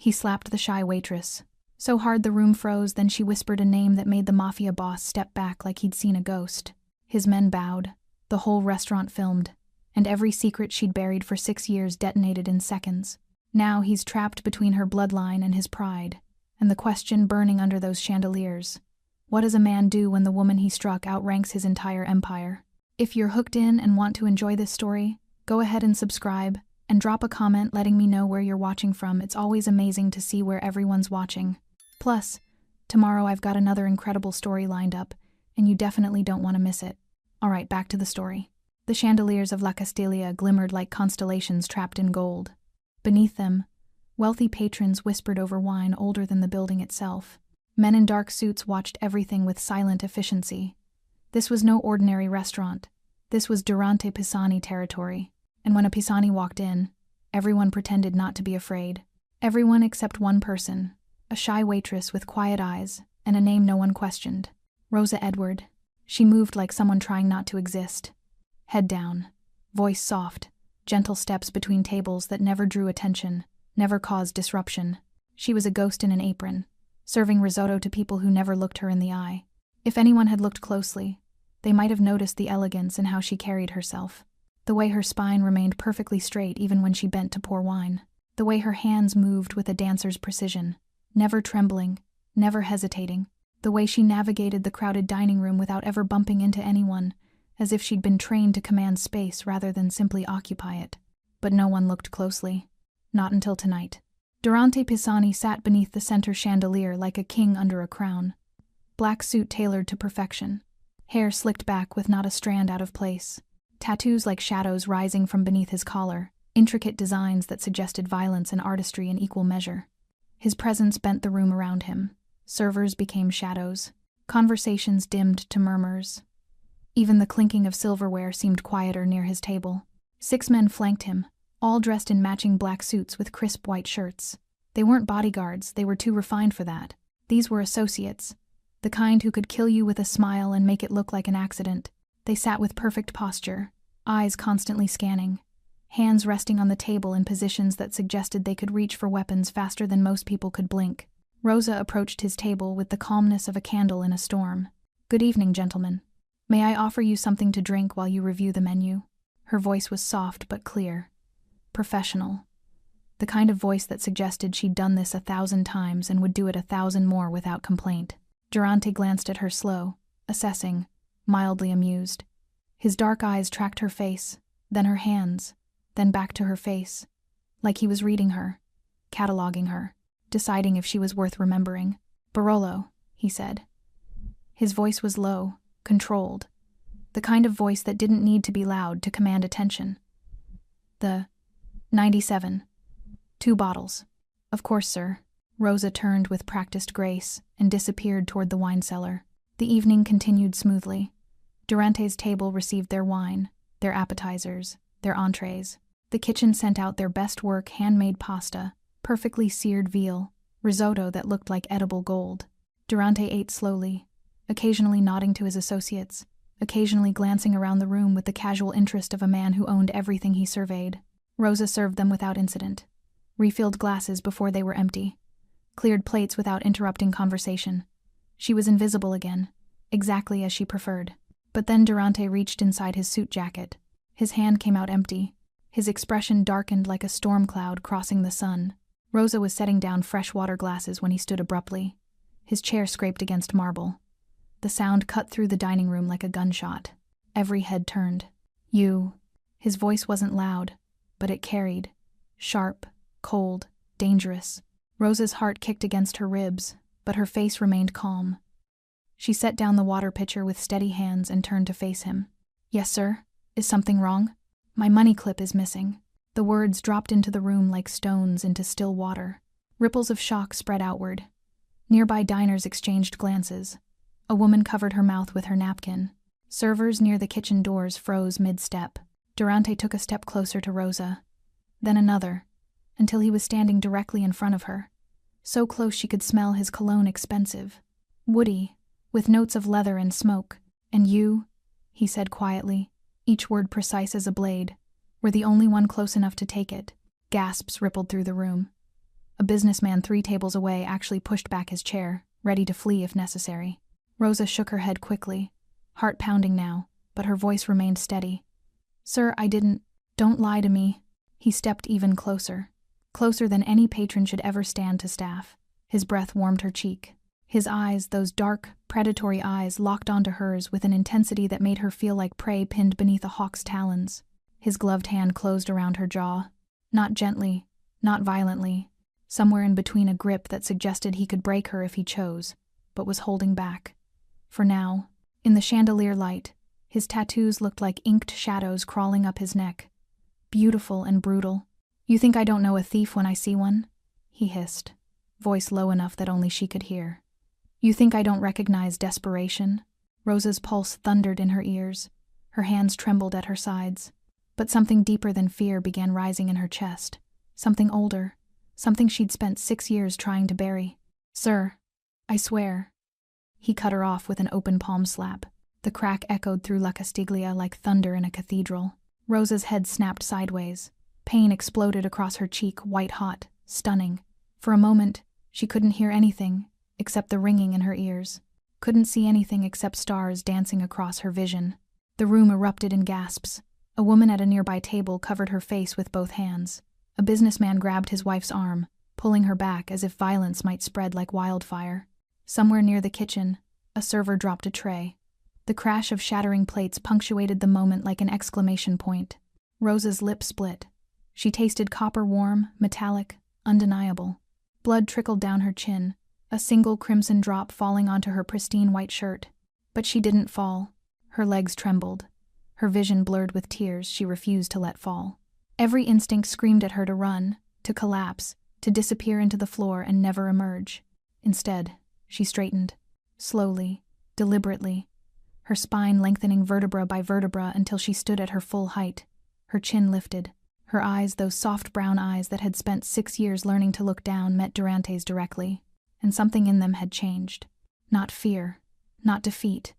He slapped the shy waitress. So hard the room froze, then she whispered a name that made the Mafia boss step back like he'd seen a ghost. His men bowed. The whole restaurant filmed. And every secret she'd buried for 6 years detonated in seconds. Now he's trapped between her bloodline and his pride. And the question burning under those chandeliers. What does a man do when the woman he struck outranks his entire empire? If you're hooked in and want to enjoy this story, go ahead and subscribe, and drop a comment letting me know where you're watching from. It's always amazing to see where everyone's watching. Plus, tomorrow I've got another incredible story lined up, and you definitely don't want to miss it. Alright, back to the story. The chandeliers of La Castilia glimmered like constellations trapped in gold. Beneath them, wealthy patrons whispered over wine older than the building itself. Men in dark suits watched everything with silent efficiency. This was no ordinary restaurant. This was Durante Pisani territory. And when a Pisani walked in, everyone pretended not to be afraid. Everyone except one person, a shy waitress with quiet eyes and a name no one questioned. Rosa Edward. She moved like someone trying not to exist. Head down, voice soft, gentle steps between tables that never drew attention, never caused disruption. She was a ghost in an apron, serving risotto to people who never looked her in the eye. If anyone had looked closely, they might have noticed the elegance in how she carried herself. The way her spine remained perfectly straight even when she bent to pour wine. The way her hands moved with a dancer's precision, never trembling, never hesitating. The way she navigated the crowded dining room without ever bumping into anyone, as if she'd been trained to command space rather than simply occupy it. But no one looked closely. Not until tonight. Durante Pisani sat beneath the center chandelier like a king under a crown. Black suit tailored to perfection. Hair slicked back with not a strand out of place. Tattoos like shadows rising from beneath his collar. Intricate designs that suggested violence and artistry in equal measure. His presence bent the room around him. Servers became shadows. Conversations dimmed to murmurs. Even the clinking of silverware seemed quieter near his table. 6 men flanked him, all dressed in matching black suits with crisp white shirts. They weren't bodyguards, they were too refined for that. These were associates, the kind who could kill you with a smile and make it look like an accident. They sat with perfect posture, eyes constantly scanning, hands resting on the table in positions that suggested they could reach for weapons faster than most people could blink. Rosa approached his table with the calmness of a candle in a storm. "Good evening, gentlemen. May I offer you something to drink while you review the menu?" Her voice was soft but clear. Professional. The kind of voice that suggested she'd done this 1,000 times and would do it 1,000 more without complaint. Durante glanced at her slow, assessing, mildly amused. His dark eyes tracked her face, then her hands, then back to her face, like he was reading her, cataloging her, deciding if she was worth remembering. "Barolo," he said. His voice was low, controlled, the kind of voice that didn't need to be loud to command attention. "The 97. 2 bottles. Of course, sir." Rosa turned with practiced grace and disappeared toward the wine cellar. The evening continued smoothly. Durante's table received their wine, their appetizers, their entrees. The kitchen sent out their best work handmade pasta, perfectly seared veal, risotto that looked like edible gold. Durante ate slowly, occasionally nodding to his associates, occasionally glancing around the room with the casual interest of a man who owned everything he surveyed. Rosa served them without incident, refilled glasses before they were empty, cleared plates without interrupting conversation. She was invisible again, exactly as she preferred. But then Durante reached inside his suit jacket. His hand came out empty. His expression darkened like a storm cloud crossing the sun. Rosa was setting down fresh water glasses when he stood abruptly. His chair scraped against marble. The sound cut through the dining room like a gunshot. Every head turned. "You." His voice wasn't loud, but it carried. Sharp, cold, dangerous. Rosa's heart kicked against her ribs, but her face remained calm. She set down the water pitcher with steady hands and turned to face him. "Yes, sir. Is something wrong?" "My money clip is missing." The words dropped into the room like stones into still water. Ripples of shock spread outward. Nearby diners exchanged glances. A woman covered her mouth with her napkin. Servers near the kitchen doors froze mid-step. Durante took a step closer to Rosa, then another, until he was standing directly in front of her. So close she could smell his cologne, expensive, woody, with notes of leather and smoke. "And you," he said quietly, each word precise as a blade, were the only one close enough to take it. Gasps rippled through the room. A businessman 3 tables away actually pushed back his chair, ready to flee if necessary. Rosa shook her head quickly, heart pounding now, but her voice remained steady. "Sir, I didn't. Don't lie to me." He stepped even closer. Closer than any patron should ever stand to staff. His breath warmed her cheek. His eyes, those dark, predatory eyes, locked onto hers with an intensity that made her feel like prey pinned beneath a hawk's talons. His gloved hand closed around her jaw. Not gently, not violently. Somewhere in between a grip that suggested he could break her if he chose, but was holding back. For now, in the chandelier light, his tattoos looked like inked shadows crawling up his neck. Beautiful and brutal. "You think I don't know a thief when I see one?" he hissed, voice low enough that only she could hear. "You think I don't recognize desperation?" Rosa's pulse thundered in her ears. Her hands trembled at her sides. But something deeper than fear began rising in her chest. Something older. Something she'd spent 6 years trying to bury. "Sir, I swear." He cut her off with an open palm slap. The crack echoed through La Castiglia like thunder in a cathedral. Rosa's head snapped sideways. Pain exploded across her cheek, white-hot, stunning. For a moment, she couldn't hear anything except the ringing in her ears. Couldn't see anything except stars dancing across her vision. The room erupted in gasps. A woman at a nearby table covered her face with both hands. A businessman grabbed his wife's arm, pulling her back as if violence might spread like wildfire. Somewhere near the kitchen, a server dropped a tray. The crash of shattering plates punctuated the moment like an exclamation point. Rosa's lips split. She tasted copper warm, metallic, undeniable. Blood trickled down her chin, a single crimson drop falling onto her pristine white shirt. But she didn't fall. Her legs trembled. Her vision blurred with tears she refused to let fall. Every instinct screamed at her to run, to collapse, to disappear into the floor and never emerge. Instead, she straightened, slowly, deliberately, her spine lengthening vertebra by vertebra until she stood at her full height, her chin lifted. Her eyes, those soft brown eyes that had spent 6 years learning to look down, met Durante's directly, and something in them had changed. Not fear, not defeat,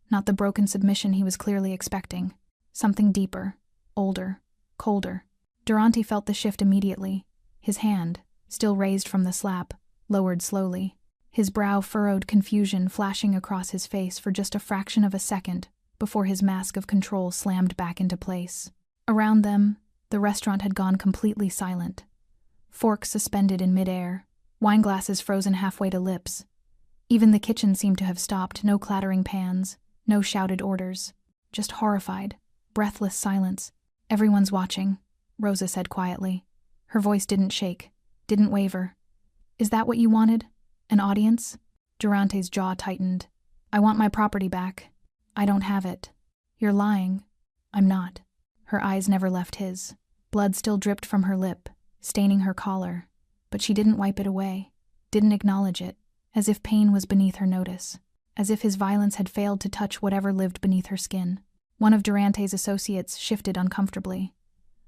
not the broken submission he was clearly expecting. Something deeper, older, colder. Durante felt the shift immediately. His hand, still raised from the slap, lowered slowly. His brow furrowed, confusion flashing across his face for just a fraction of a second before his mask of control slammed back into place. Around them, the restaurant had gone completely silent. Forks suspended in midair, wineglasses frozen halfway to lips. Even the kitchen seemed to have stopped, no clattering pans, no shouted orders. Just horrified, breathless silence. "Everyone's watching," Rosa said quietly. Her voice didn't shake, didn't waver. "Is that what you wanted? An audience?" Durante's jaw tightened. "I want my property back. I don't have it." "You're lying." "I'm not." Her eyes never left his. Blood still dripped from her lip, staining her collar, but she didn't wipe it away, didn't acknowledge it, as if pain was beneath her notice, as if his violence had failed to touch whatever lived beneath her skin. One of Durante's associates shifted uncomfortably.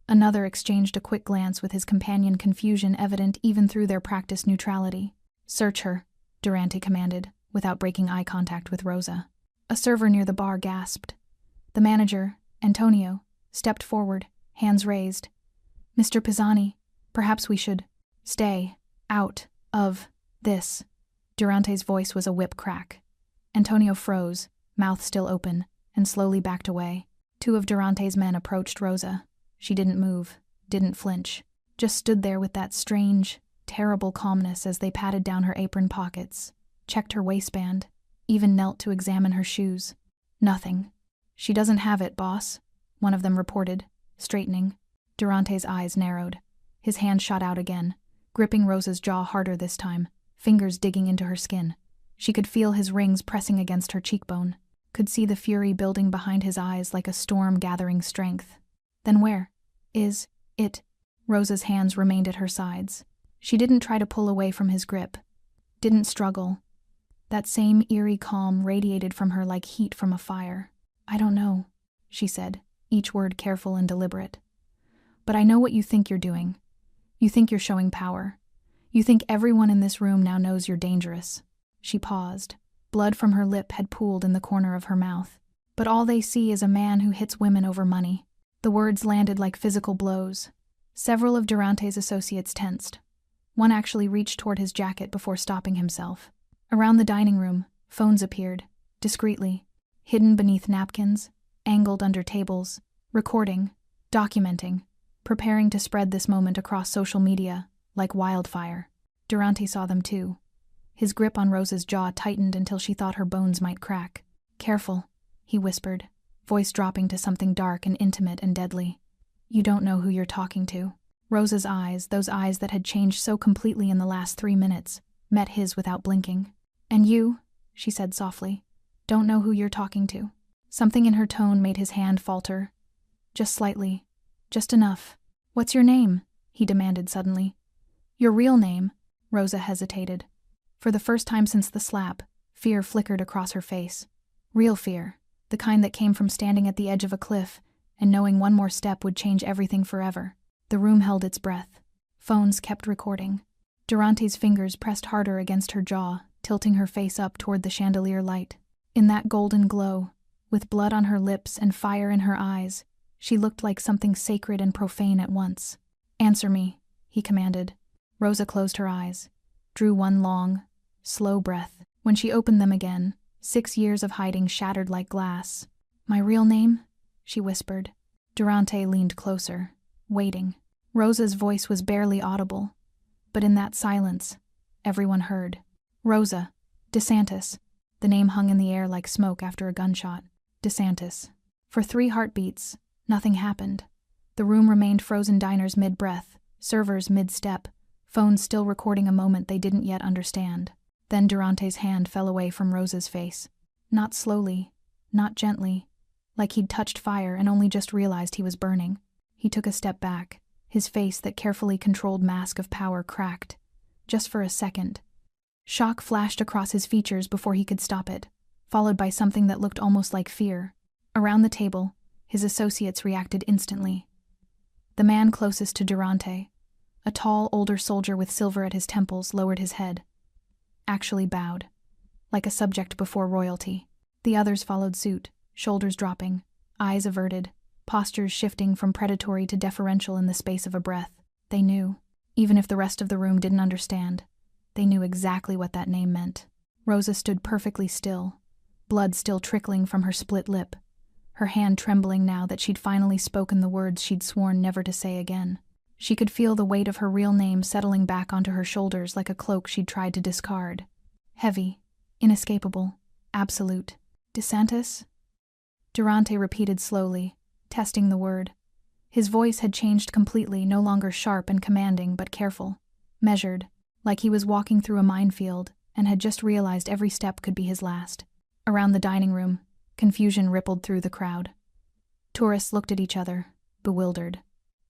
Another exchanged a quick glance with his companion, confusion evident even through their practiced neutrality. "Search her," Durante commanded, without breaking eye contact with Rosa. A server near the bar gasped. The manager, Antonio, stepped forward, hands raised. "Mr. Pisani, perhaps we should stay out of this." Durante's voice was a whip crack. Antonio froze, mouth still open, and slowly backed away. 2 of Durante's men approached Rosa. She didn't move, didn't flinch, just stood there with that strange, terrible calmness as they patted down her apron pockets, checked her waistband, even knelt to examine her shoes. "Nothing." "She doesn't have it, boss," one of them reported, straightening. Durante's eyes narrowed. His hand shot out again, gripping Rosa's jaw harder this time, fingers digging into her skin. She could feel his rings pressing against her cheekbone, could see the fury building behind his eyes like a storm gathering strength. "Then where is it?" Rosa's hands remained at her sides. She didn't try to pull away from his grip, didn't struggle. That same eerie calm radiated from her like heat from a fire. "I don't know," she said, each word careful and deliberate. "But I know what you think you're doing. You think you're showing power. You think everyone in this room now knows you're dangerous." She paused. Blood from her lip had pooled in the corner of her mouth. "But all they see is a man who hits women over money." The words landed like physical blows. Several of Durante's associates tensed. One actually reached toward his jacket before stopping himself. Around the dining room, phones appeared, discreetly, hidden beneath napkins, angled under tables, recording, documenting, preparing to spread this moment across social media, like wildfire. Durante saw them too. His grip on Rosa's jaw tightened until she thought her bones might crack. "Careful," he whispered, voice dropping to something dark and intimate and deadly. "You don't know who you're talking to." Rosa's eyes, those eyes that had changed so completely in the last 3 minutes, met his without blinking. "And you," she said softly, "don't know who you're talking to." Something in her tone made his hand falter. "Just slightly. Just enough." "What's your name?" he demanded suddenly. "Your real name?" Rosa hesitated. For the first time since the slap, fear flickered across her face. Real fear, the kind that came from standing at the edge of a cliff and knowing one more step would change everything forever. The room held its breath. Phones kept recording. Durante's fingers pressed harder against her jaw, tilting her face up toward the chandelier light. In that golden glow, with blood on her lips and fire in her eyes, she looked like something sacred and profane at once. "Answer me," he commanded. Rosa closed her eyes, drew one long, slow breath. When she opened them again, 6 years of hiding shattered like glass. "My real name?" she whispered. Durante leaned closer, waiting. Rosa's voice was barely audible, but in that silence, everyone heard. "Rosa. DeSantis." The name hung in the air like smoke after a gunshot. DeSantis. For 3 heartbeats, nothing happened. The room remained frozen, diners mid-breath, servers mid-step, phones still recording a moment they didn't yet understand. Then Durante's hand fell away from Rosa's face. Not slowly, not gently, like he'd touched fire and only just realized he was burning. He took a step back, his face, that carefully controlled mask of power, cracked. Just for a second. Shock flashed across his features before he could stop it, followed by something that looked almost like fear. Around the table, his associates reacted instantly. The man closest to Durante, a tall, older soldier with silver at his temples, lowered his head. Actually bowed, like a subject before royalty. The others followed suit, shoulders dropping, eyes averted, postures shifting from predatory to deferential in the space of a breath. They knew, even if the rest of the room didn't understand, they knew exactly what that name meant. Rosa stood perfectly still, blood still trickling from her split lip, her hand trembling now that she'd finally spoken the words she'd sworn never to say again. She could feel the weight of her real name settling back onto her shoulders like a cloak she'd tried to discard. Heavy, inescapable, absolute. "DeSantis?" Durante repeated slowly, testing the word. His voice had changed completely, no longer sharp and commanding, but careful, measured, like he was walking through a minefield and had just realized every step could be his last. Around the dining room, confusion rippled through the crowd. Tourists looked at each other, bewildered.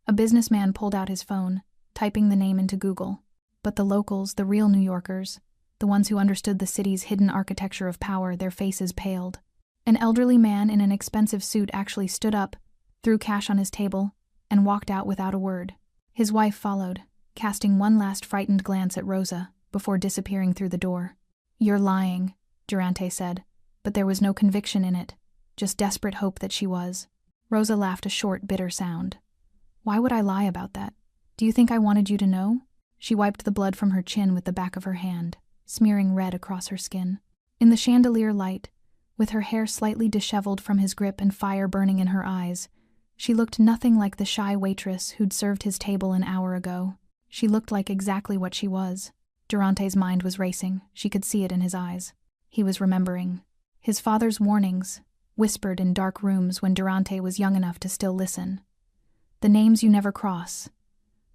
A businessman pulled out his phone, typing the name into Google. But the locals, the real New Yorkers, the ones who understood the city's hidden architecture of power, their faces paled. An elderly man in an expensive suit actually stood up, threw cash on his table, and walked out without a word. His wife followed, casting one last frightened glance at Rosa before disappearing through the door. "You're lying," Durante said, but there was no conviction in it, just desperate hope that she was. Rosa laughed a short, bitter sound. "Why would I lie about that? Do you think I wanted you to know?" She wiped the blood from her chin with the back of her hand, smearing red across her skin. In the chandelier light, with her hair slightly disheveled from his grip and fire burning in her eyes, she looked nothing like the shy waitress who'd served his table an hour ago. She looked like exactly what she was. Durante's mind was racing. She could see it in his eyes. He was remembering. His father's warnings, whispered in dark rooms when Durante was young enough to still listen. The names you never cross.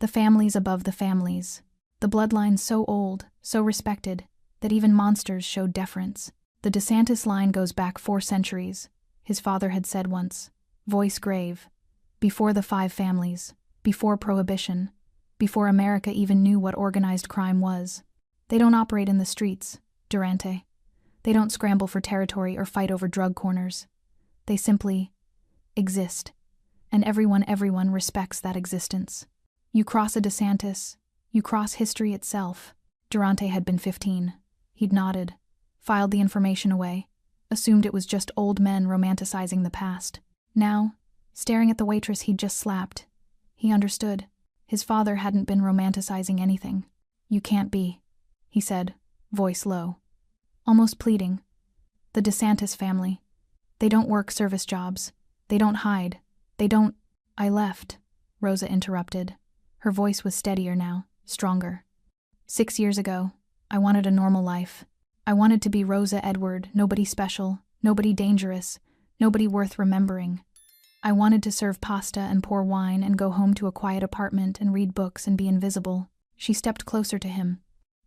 The families above the families. The bloodlines so old, so respected, that even monsters showed deference. "The DeSantis line goes back 4 centuries, his father had said once, voice grave. Before the 5 families, before Prohibition, before America even knew what organized crime was. They don't operate in the streets, Durante. They don't scramble for territory or fight over drug corners. They simply exist. And everyone respects that existence. You cross a DeSantis, you cross history itself." Durante had been 15. He'd nodded, filed the information away, assumed it was just old men romanticizing the past. Now, staring at the waitress he'd just slapped, he understood. His father hadn't been romanticizing anything. You can't be, he said, voice low, almost pleading. The DeSantis family. They don't work service jobs. They don't hide. They don't— I left, Rosa interrupted. Her voice was steadier now, stronger. 6 years ago, I wanted a normal life. I wanted to be Rosa Edward, nobody special, nobody dangerous, nobody worth remembering. I wanted to serve pasta and pour wine and go home to a quiet apartment and read books and be invisible. She stepped closer to him.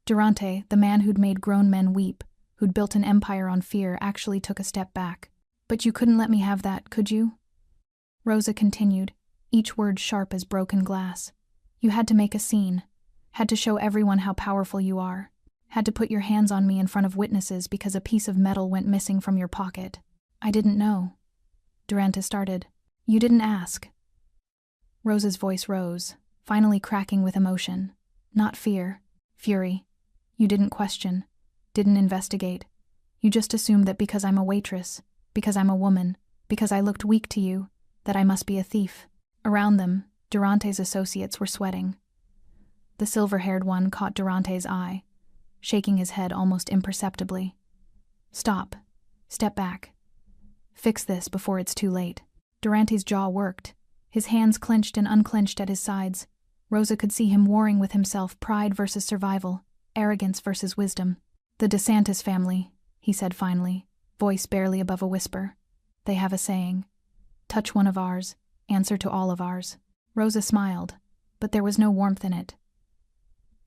Durante, the man who'd made grown men weep, who'd built an empire on fear, actually took a step back. But you couldn't let me have that, could you? Rosa continued, each word sharp as broken glass. You had to make a scene, had to show everyone how powerful you are, had to put your hands on me in front of witnesses because a piece of metal went missing from your pocket. I didn't know. Durante started. You didn't ask. Rosa's voice rose, finally cracking with emotion. Not fear, fury. You didn't question, didn't investigate. You just assumed that because I'm a waitress, because I'm a woman, because I looked weak to you, that I must be a thief. Around them, Durante's associates were sweating. The silver-haired one caught Durante's eye, shaking his head almost imperceptibly. Stop. Step back. Fix this before it's too late. Durante's jaw worked. His hands clenched and unclenched at his sides. Rosa could see him warring with himself, pride versus survival, arrogance versus wisdom. The DeSantis family, he said finally, voice barely above a whisper. They have a saying. Touch one of ours, answer to all of ours. Rosa smiled, but there was no warmth in it.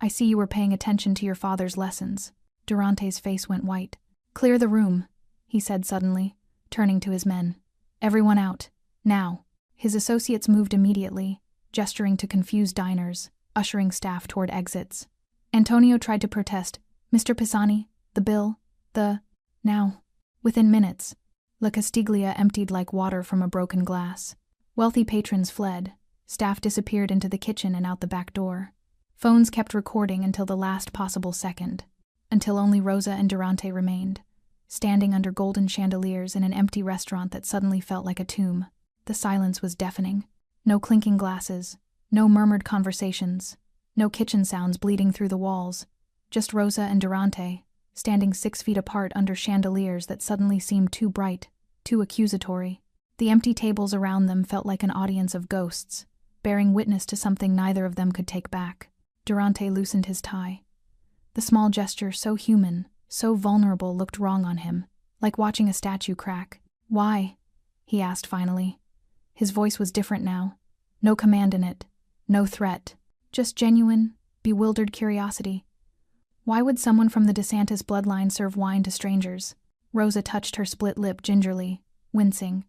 I see you were paying attention to your father's lessons. Durante's face went white. Clear the room, he said suddenly, turning to his men. Everyone out. Now. His associates moved immediately, gesturing to confused diners, ushering staff toward exits. Antonio tried to protest. Mr. Pisani, the bill, now. Within minutes, La Castiglia emptied like water from a broken glass. Wealthy patrons fled. Staff disappeared into the kitchen and out the back door. Phones kept recording until the last possible second, until only Rosa and Durante remained, standing under golden chandeliers in an empty restaurant that suddenly felt like a tomb. The silence was deafening. No clinking glasses, no murmured conversations, no kitchen sounds bleeding through the walls, just Rosa and Durante, standing 6 feet apart under chandeliers that suddenly seemed too bright, too accusatory. The empty tables around them felt like an audience of ghosts, bearing witness to something neither of them could take back. Durante loosened his tie. The small gesture, so human, so vulnerable, looked wrong on him, like watching a statue crack. Why? He asked finally. His voice was different now. No command in it. No threat. Just genuine, bewildered curiosity. Why would someone from the DeSantis bloodline serve wine to strangers? Rosa touched her split lip gingerly, wincing.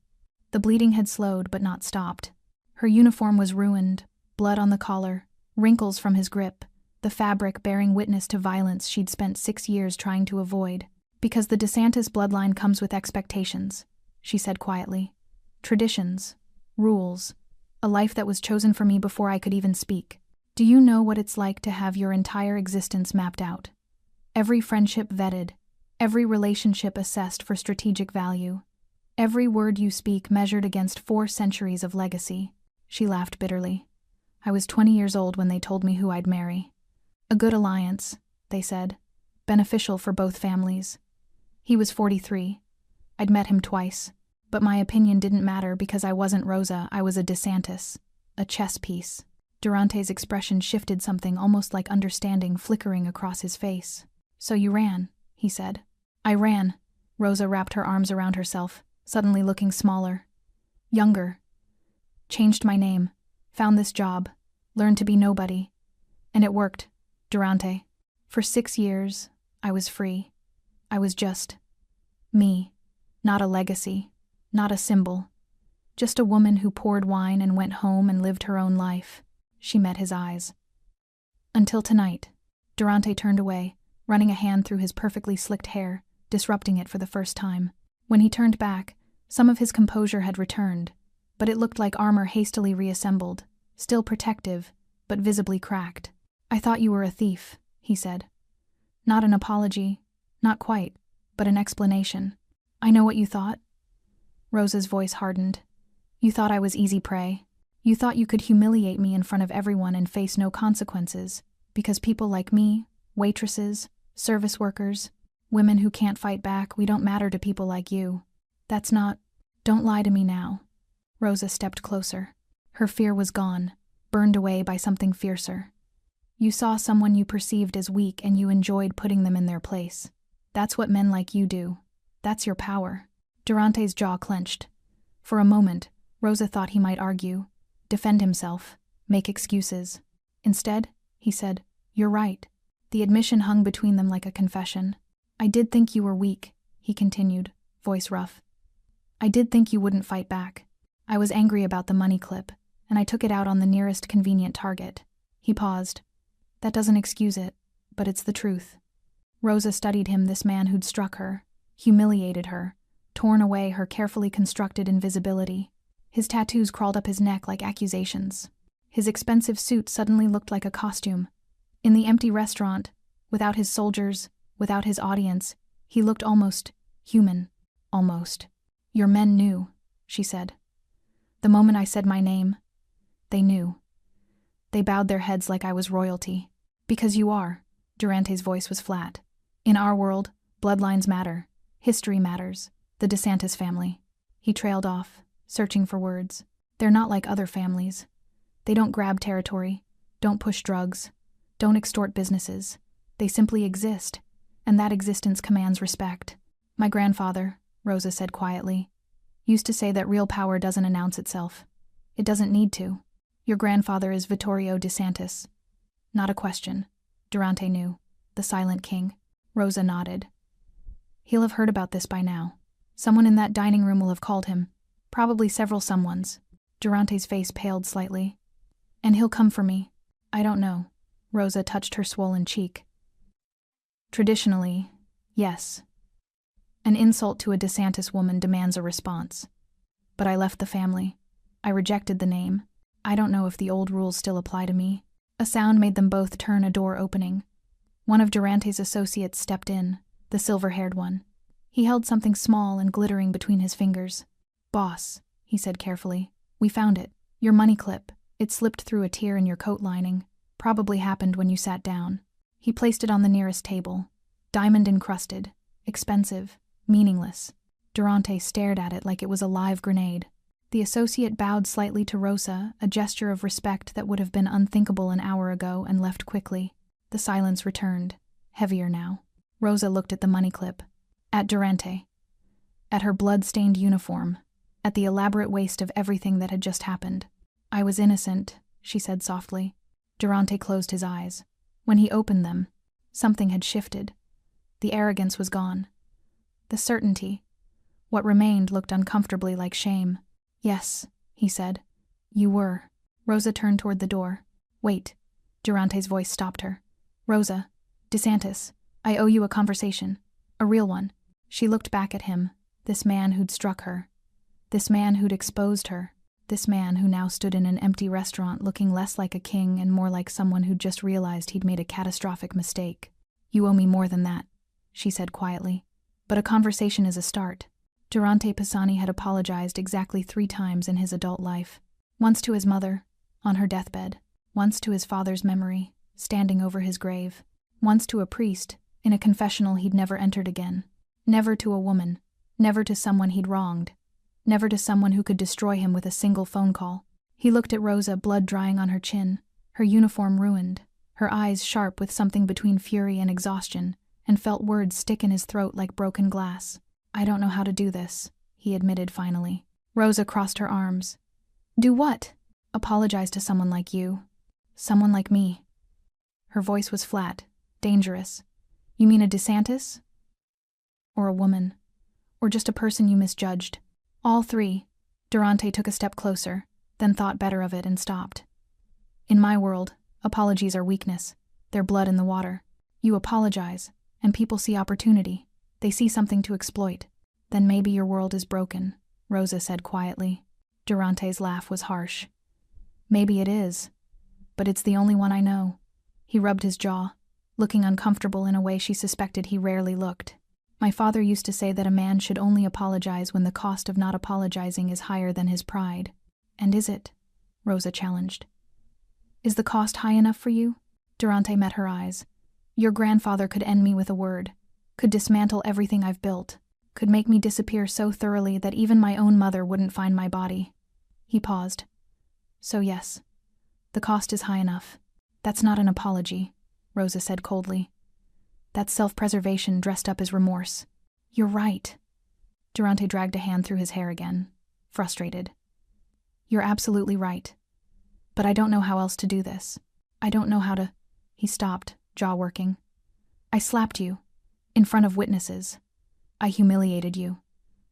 The bleeding had slowed but not stopped. Her uniform was ruined, blood on the collar, wrinkles from his grip, the fabric bearing witness to violence she'd spent 6 years trying to avoid. Because the DeSantis bloodline comes with expectations, she said quietly. Traditions. Rules. A life that was chosen for me before I could even speak. Do you know what it's like to have your entire existence mapped out? Every friendship vetted, every relationship assessed for strategic value, every word you speak measured against 4 centuries of legacy. She laughed bitterly. I was 20 years old when they told me who I'd marry. A good alliance, they said, beneficial for both families. He was 43. I'd met him twice. But my opinion didn't matter because I wasn't Rosa, I was a DeSantis, a chess piece. Durante's expression shifted, something almost like understanding flickering across his face. So you ran, he said. I ran. Rosa wrapped her arms around herself, suddenly looking smaller. Younger. Changed my name. Found this job. Learned to be nobody. And it worked, Durante. For 6 years, I was free. I was just me, not a legacy. Not a symbol. Just a woman who poured wine and went home and lived her own life. She met his eyes. Until tonight. Durante turned away, running a hand through his perfectly slicked hair, disrupting it for the first time. When he turned back, some of his composure had returned, but it looked like armor hastily reassembled, still protective, but visibly cracked. I thought you were a thief, he said. Not an apology, not quite, but an explanation. I know what you thought. Rosa's voice hardened. You thought I was easy prey. You thought you could humiliate me in front of everyone and face no consequences, Because people like me, waitresses, service workers, women who can't fight back, we don't matter to people like you. That's not... Don't lie to me now. Rosa stepped closer. Her fear was gone, burned away by something fiercer. You saw someone you perceived as weak and you enjoyed putting them in their place. That's what men like you do. That's your power. Durante's jaw clenched. For a moment, Rosa thought he might argue, defend himself, make excuses. Instead, he said, "You're right." The admission hung between them like a confession. "I did think you were weak," he continued, voice rough. "I did think you wouldn't fight back. I was angry about the money clip, and I took it out on the nearest convenient target." He paused. "That doesn't excuse it, but it's the truth." Rosa studied him, this man who'd struck her, humiliated her, torn away her carefully constructed invisibility. His tattoos crawled up his neck like accusations. His expensive suit suddenly looked like a costume. In the empty restaurant, without his soldiers, without his audience, he looked almost human. Almost. "Your men knew," she said. "The moment I said my name, they knew. They bowed their heads like I was royalty." "Because you are." Durante's voice was flat. "In our world, bloodlines matter. History matters. The DeSantis family." He trailed off, searching for words. "They're not like other families. They don't grab territory, don't push drugs, don't extort businesses. They simply exist, and that existence commands respect." "My grandfather," Rosa said quietly, "used to say that real power doesn't announce itself. It doesn't need to. Your grandfather is Vittorio DeSantis." Not a question. Durante knew. The silent king. Rosa nodded. "He'll have heard about this by now. Someone in that dining room will have called him. Probably several someones." Durante's face paled slightly. "And he'll come for me." "I don't know." Rosa touched her swollen cheek. "Traditionally, yes. An insult to a DeSantis woman demands a response. But I left the family. I rejected the name. I don't know if the old rules still apply to me." A sound made them both turn, a door opening. One of Durante's associates stepped in, the silver-haired one. He held something small and glittering between his fingers. "Boss," he said carefully, "we found it. Your money clip. It slipped through a tear in your coat lining. Probably happened when you sat down." He placed it on the nearest table. Diamond-encrusted, expensive, meaningless. Durante stared at it like it was a live grenade. The associate bowed slightly to Rosa, a gesture of respect that would have been unthinkable an hour ago, and left quickly. The silence returned, heavier now. Rosa looked at the money clip. At Durante. At her blood-stained uniform. At the elaborate waste of everything that had just happened. "I was innocent," she said softly. Durante closed his eyes. When he opened them, something had shifted. The arrogance was gone. The certainty. What remained looked uncomfortably like shame. "Yes," he said. "You were." Rosa turned toward the door. "Wait." Durante's voice stopped her. "Rosa, DeSantis, I owe you a conversation. A real one." She looked back at him, this man who'd struck her. This man who'd exposed her. This man who now stood in an empty restaurant looking less like a king and more like someone who'd just realized he'd made a catastrophic mistake. "You owe me more than that," she said quietly. "But a conversation is a start." Durante Pisani had apologized exactly 3 times in his adult life. Once to his mother, on her deathbed. Once to his father's memory, standing over his grave. Once to a priest, in a confessional he'd never entered again. Never to a woman. Never to someone he'd wronged. Never to someone who could destroy him with a single phone call. He looked at Rosa, blood drying on her chin, her uniform ruined, her eyes sharp with something between fury and exhaustion, and felt words stick in his throat like broken glass. "I don't know how to do this," he admitted finally. Rosa crossed her arms. "Do what?" "Apologize to someone like you. Someone like me." Her voice was flat, dangerous. "You mean a DeSantis? Or a woman? Or just a person you misjudged?" "All 3. Durante took a step closer, then thought better of it and stopped. "In my world, apologies are weakness. They're blood in the water. You apologize, and people see opportunity. They see something to exploit. Then maybe your world is broken," Rosa said quietly. Durante's laugh was harsh. "Maybe it is. But it's the only one I know." He rubbed his jaw, looking uncomfortable in a way she suspected he rarely looked. "My father used to say that a man should only apologize when the cost of not apologizing is higher than his pride." "And is it?" Rosa challenged. "Is the cost high enough for you?" Durante met her eyes. Your grandfather could end me with a word, could dismantle everything I've built, could make me disappear so thoroughly that even my own mother wouldn't find my body. He paused. So yes, the cost is high enough. That's not an apology, Rosa said coldly. That's self-preservation dressed up as remorse. You're right. Durante dragged a hand through his hair again, frustrated. You're absolutely right. But I don't know how else to do this. I don't know how to... He stopped, jaw working. I slapped you, in front of witnesses. I humiliated you.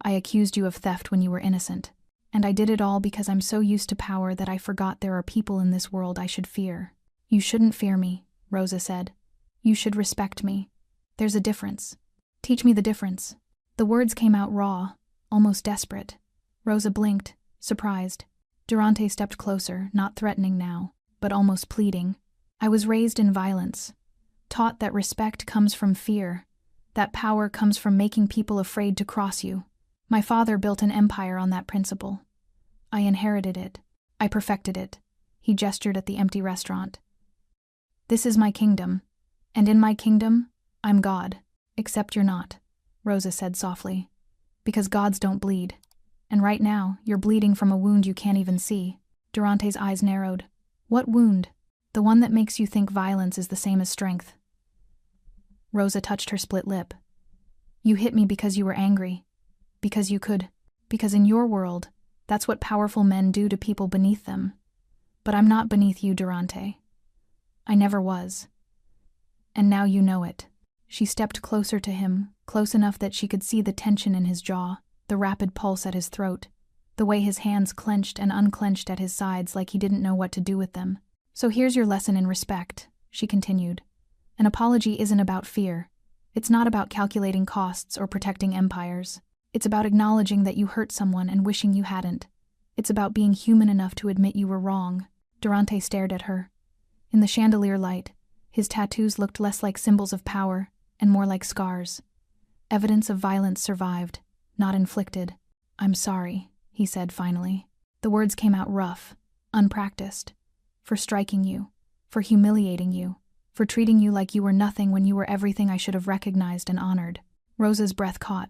I accused you of theft when you were innocent. And I did it all because I'm so used to power that I forgot there are people in this world I should fear. You shouldn't fear me, Rosa said. You should respect me. There's a difference. Teach me the difference. The words came out raw, almost desperate. Rosa blinked, surprised. Durante stepped closer, not threatening now, but almost pleading. I was raised in violence, taught that respect comes from fear, that power comes from making people afraid to cross you. My father built an empire on that principle. I inherited it. I perfected it. He gestured at the empty restaurant. This is my kingdom, and in my kingdom, I'm God. Except you're not, Rosa said softly. Because gods don't bleed. And right now, you're bleeding from a wound you can't even see. Durante's eyes narrowed. What wound? The one that makes you think violence is the same as strength. Rosa touched her split lip. You hit me because you were angry. Because you could. Because in your world, that's what powerful men do to people beneath them. But I'm not beneath you, Durante. I never was. And now you know it. She stepped closer to him, close enough that she could see the tension in his jaw, the rapid pulse at his throat, the way his hands clenched and unclenched at his sides like he didn't know what to do with them. So here's your lesson in respect, she continued. An apology isn't about fear. It's not about calculating costs or protecting empires. It's about acknowledging that you hurt someone and wishing you hadn't. It's about being human enough to admit you were wrong. Durante stared at her. In the chandelier light, his tattoos looked less like symbols of power and more like scars. Evidence of violence survived, not inflicted. I'm sorry, he said finally. The words came out rough, unpracticed. For striking you, for humiliating you, for treating you like you were nothing when you were everything I should have recognized and honored. Rosa's breath caught.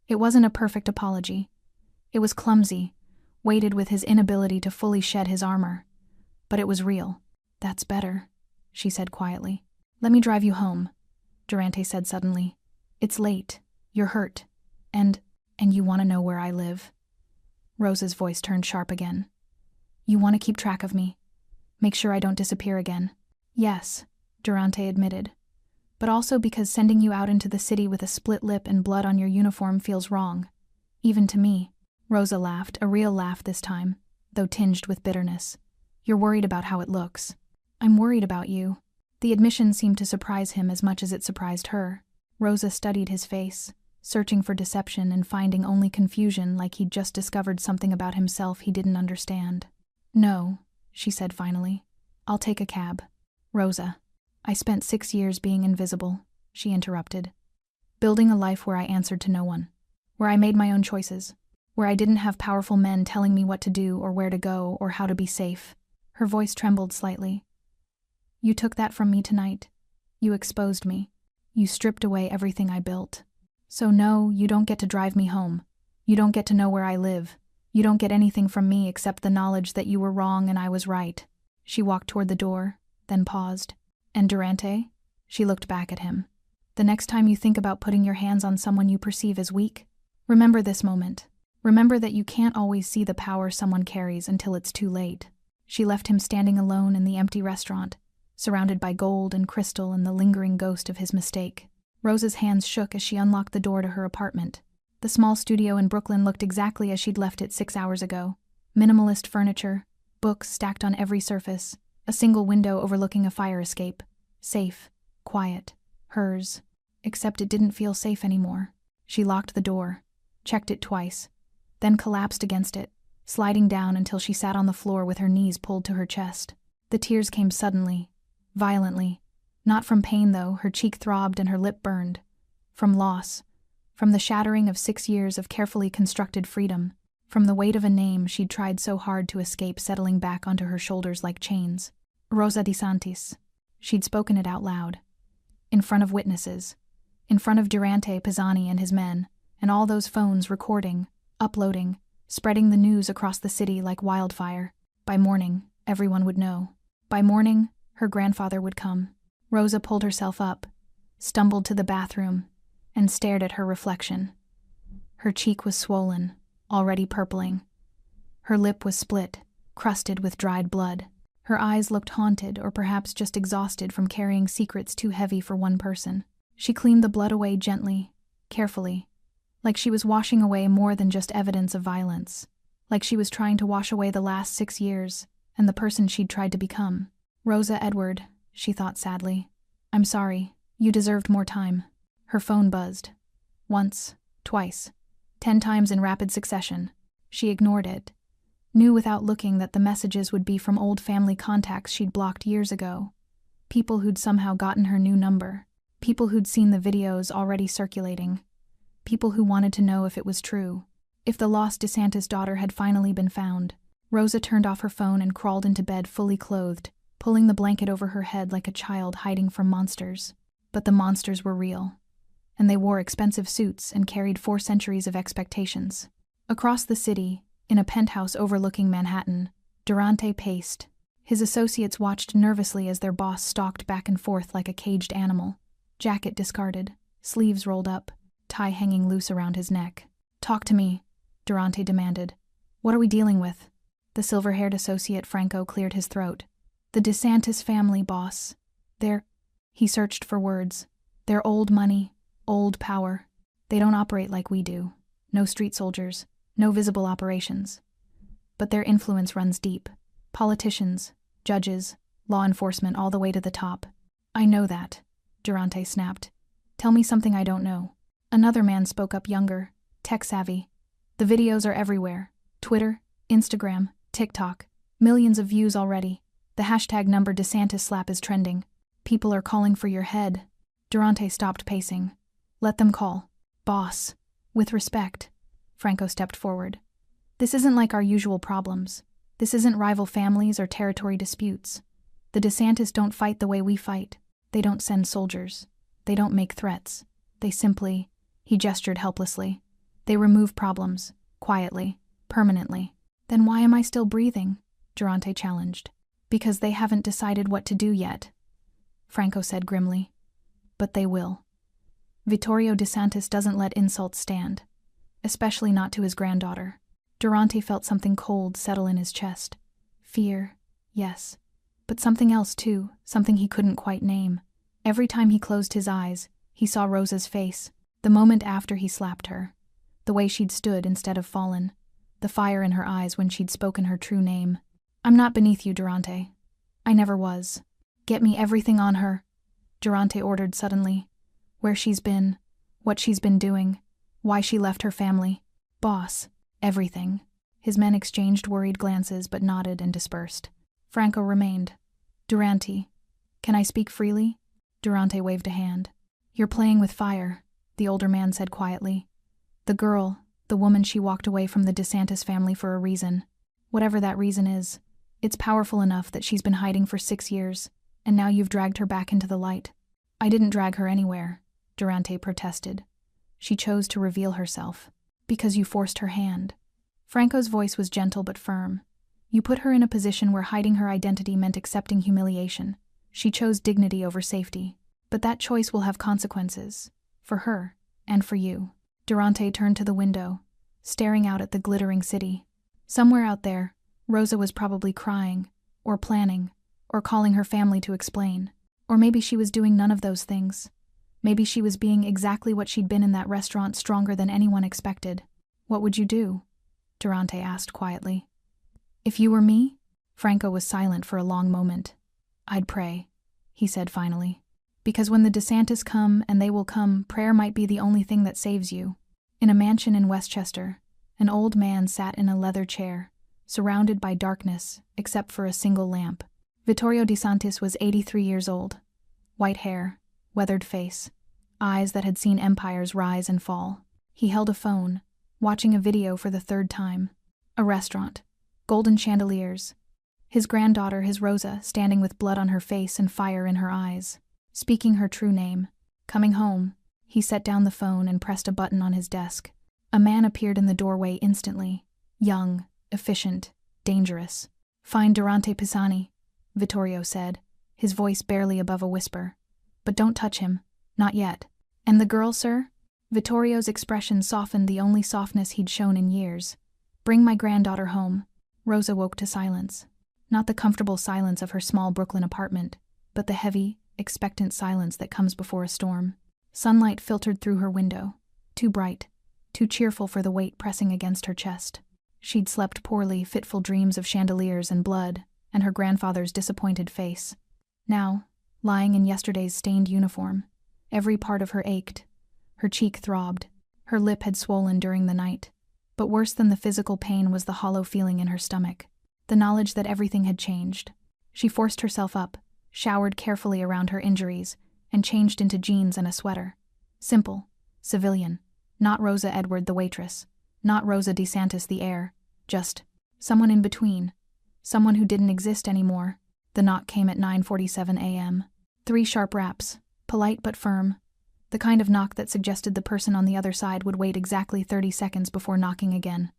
It wasn't a perfect apology. It was clumsy, weighted with his inability to fully shed his armor. But it was real. That's better, she said quietly. Let me drive you home, Durante said suddenly. It's late. You're hurt. And you want to know where I live? Rosa's voice turned sharp again. You want to keep track of me? Make sure I don't disappear again. Yes, Durante admitted. But also because sending you out into the city with a split lip and blood on your uniform feels wrong. Even to me. Rosa laughed, a real laugh this time, though tinged with bitterness. You're worried about how it looks. I'm worried about you. The admission seemed to surprise him as much as it surprised her. Rosa studied his face, searching for deception and finding only confusion like he'd just discovered something about himself he didn't understand. No, she said finally. I'll take a cab. Rosa, I spent 6 years being invisible, she interrupted. Building a life where I answered to no one. Where I made my own choices. Where I didn't have powerful men telling me what to do or where to go or how to be safe. Her voice trembled slightly. You took that from me tonight. You exposed me. You stripped away everything I built. So no, you don't get to drive me home. You don't get to know where I live. You don't get anything from me except the knowledge that you were wrong and I was right. She walked toward the door, then paused. And Durante? She looked back at him. The next time you think about putting your hands on someone you perceive as weak, remember this moment. Remember that you can't always see the power someone carries until it's too late. She left him standing alone in the empty restaurant, surrounded by gold and crystal and the lingering ghost of his mistake. Rosa's hands shook as she unlocked the door to her apartment. The small studio in Brooklyn looked exactly as she'd left it 6 hours ago. Minimalist furniture, books stacked on every surface, a single window overlooking a fire escape. Safe, quiet, hers. Except it didn't feel safe anymore. She locked the door, checked it twice, then collapsed against it, sliding down until she sat on the floor with her knees pulled to her chest. The tears came suddenly, violently. Not from pain, though. Her cheek throbbed and her lip burned. From loss. From the shattering of 6 years of carefully constructed freedom. From the weight of a name she'd tried so hard to escape settling back onto her shoulders like chains. Rosa di Santis. She'd spoken it out loud. In front of witnesses. In front of Durante Pisani and his men, and all those phones recording, uploading, spreading the news across the city like wildfire. By morning, everyone would know. By morning, her grandfather would come. Rosa pulled herself up, stumbled to the bathroom, and stared at her reflection. Her cheek was swollen, already purpling. Her lip was split, crusted with dried blood. Her eyes looked haunted or perhaps just exhausted from carrying secrets too heavy for one person. She cleaned the blood away gently, carefully, like she was washing away more than just evidence of violence, like she was trying to wash away the last 6 years and the person she'd tried to become. Rosa Edward, she thought sadly. I'm sorry, you deserved more time. Her phone buzzed. Once, twice, 10 times in rapid succession. She ignored it, knew without looking that the messages would be from old family contacts she'd blocked years ago. People who'd somehow gotten her new number. People who'd seen the videos already circulating. People who wanted to know if it was true. If the lost DeSantis daughter had finally been found. Rosa turned off her phone and crawled into bed fully clothed, pulling the blanket over her head like a child hiding from monsters. But the monsters were real. And they wore expensive suits and carried 4 centuries of expectations. Across the city, in a penthouse overlooking Manhattan, Durante paced. His associates watched nervously as their boss stalked back and forth like a caged animal. Jacket discarded, sleeves rolled up, tie hanging loose around his neck. Talk to me, Durante demanded. What are we dealing with? The silver-haired associate Franco cleared his throat. The DeSantis family, boss. He searched for words. They're old money, old power. They don't operate like we do. No street soldiers, no visible operations. But their influence runs deep. Politicians, judges, law enforcement, all the way to the top. I know that, Durante snapped. Tell me something I don't know. Another man spoke up, younger, tech-savvy. The videos are everywhere. Twitter, Instagram, TikTok. Millions of views already. The hashtag number DeSantis slap is trending. People are calling for your head. Durante stopped pacing. Let them call. Boss. With respect. Franco stepped forward. This isn't like our usual problems. This isn't rival families or territory disputes. The DeSantis don't fight the way we fight. They don't send soldiers. They don't make threats. They simply, he gestured helplessly. They remove problems, quietly, permanently. Then why am I still breathing? Durante challenged. Because they haven't decided what to do yet, Franco said grimly. But they will. Vittorio DeSantis doesn't let insults stand, especially not to his granddaughter. Durante felt something cold settle in his chest. Fear, yes. But something else too, something he couldn't quite name. Every time he closed his eyes, he saw Rosa's face, the moment after he slapped her. The way she'd stood instead of fallen. The fire in her eyes when she'd spoken her true name. I'm not beneath you, Durante. I never was. Get me everything on her, Durante ordered suddenly. Where she's been, what she's been doing, why she left her family. Boss, everything. His men exchanged worried glances but nodded and dispersed. Franco remained. Durante, can I speak freely? Durante waved a hand. You're playing with fire, the older man said quietly. The girl, the woman, she walked away from the DeSantis family for a reason. Whatever that reason is, it's powerful enough that she's been hiding for 6 years, and now you've dragged her back into the light. I didn't drag her anywhere, Durante protested. She chose to reveal herself. Because you forced her hand. Franco's voice was gentle but firm. You put her in a position where hiding her identity meant accepting humiliation. She chose dignity over safety. But that choice will have consequences. For her, and for you. Durante turned to the window, staring out at the glittering city. Somewhere out there, Rosa was probably crying, or planning, or calling her family to explain. Or maybe she was doing none of those things. Maybe she was being exactly what she'd been in that restaurant, stronger than anyone expected. What would you do? Durante asked quietly. If you were me? Franco was silent for a long moment. I'd pray, he said finally. Because when the DeSantis come, and they will come, prayer might be the only thing that saves you. In a mansion in Westchester, an old man sat in a leather chair, surrounded by darkness, except for a single lamp. Vittorio DeSantis was 83 years old. White hair, weathered face, eyes that had seen empires rise and fall. He held a phone, watching a video for the 3rd time. A restaurant, golden chandeliers, His granddaughter, his Rosa, standing with blood on her face and fire in her eyes. Speaking her true name. Coming home. He set down the phone and pressed a button on his desk. A man appeared in the doorway instantly. Young, efficient, dangerous. "Find Durante Pisani," Vittorio said, his voice barely above a whisper. "But don't touch him. Not yet." "And the girl, sir?" Vittorio's expression softened, the only softness he'd shown in years. "Bring my granddaughter home." Rosa woke to silence. Not the comfortable silence of her small Brooklyn apartment, but the heavy, expectant silence that comes before a storm. Sunlight filtered through her window. Too bright, too cheerful for the weight pressing against her chest. She'd slept poorly, fitful dreams of chandeliers and blood, and her grandfather's disappointed face. Now, lying in yesterday's stained uniform, every part of her ached. Her cheek throbbed. Her lip had swollen during the night. But worse than the physical pain was the hollow feeling in her stomach. The knowledge that everything had changed. She forced herself up, showered carefully around her injuries, and changed into jeans and a sweater. Simple, civilian. Not Rosa Edward the waitress. Not Rosa DeSantis the heir. Just someone in between. Someone who didn't exist anymore. The knock came at 9:47 a.m. 3 sharp raps, polite but firm. The kind of knock that suggested the person on the other side would wait exactly 30 seconds before knocking again.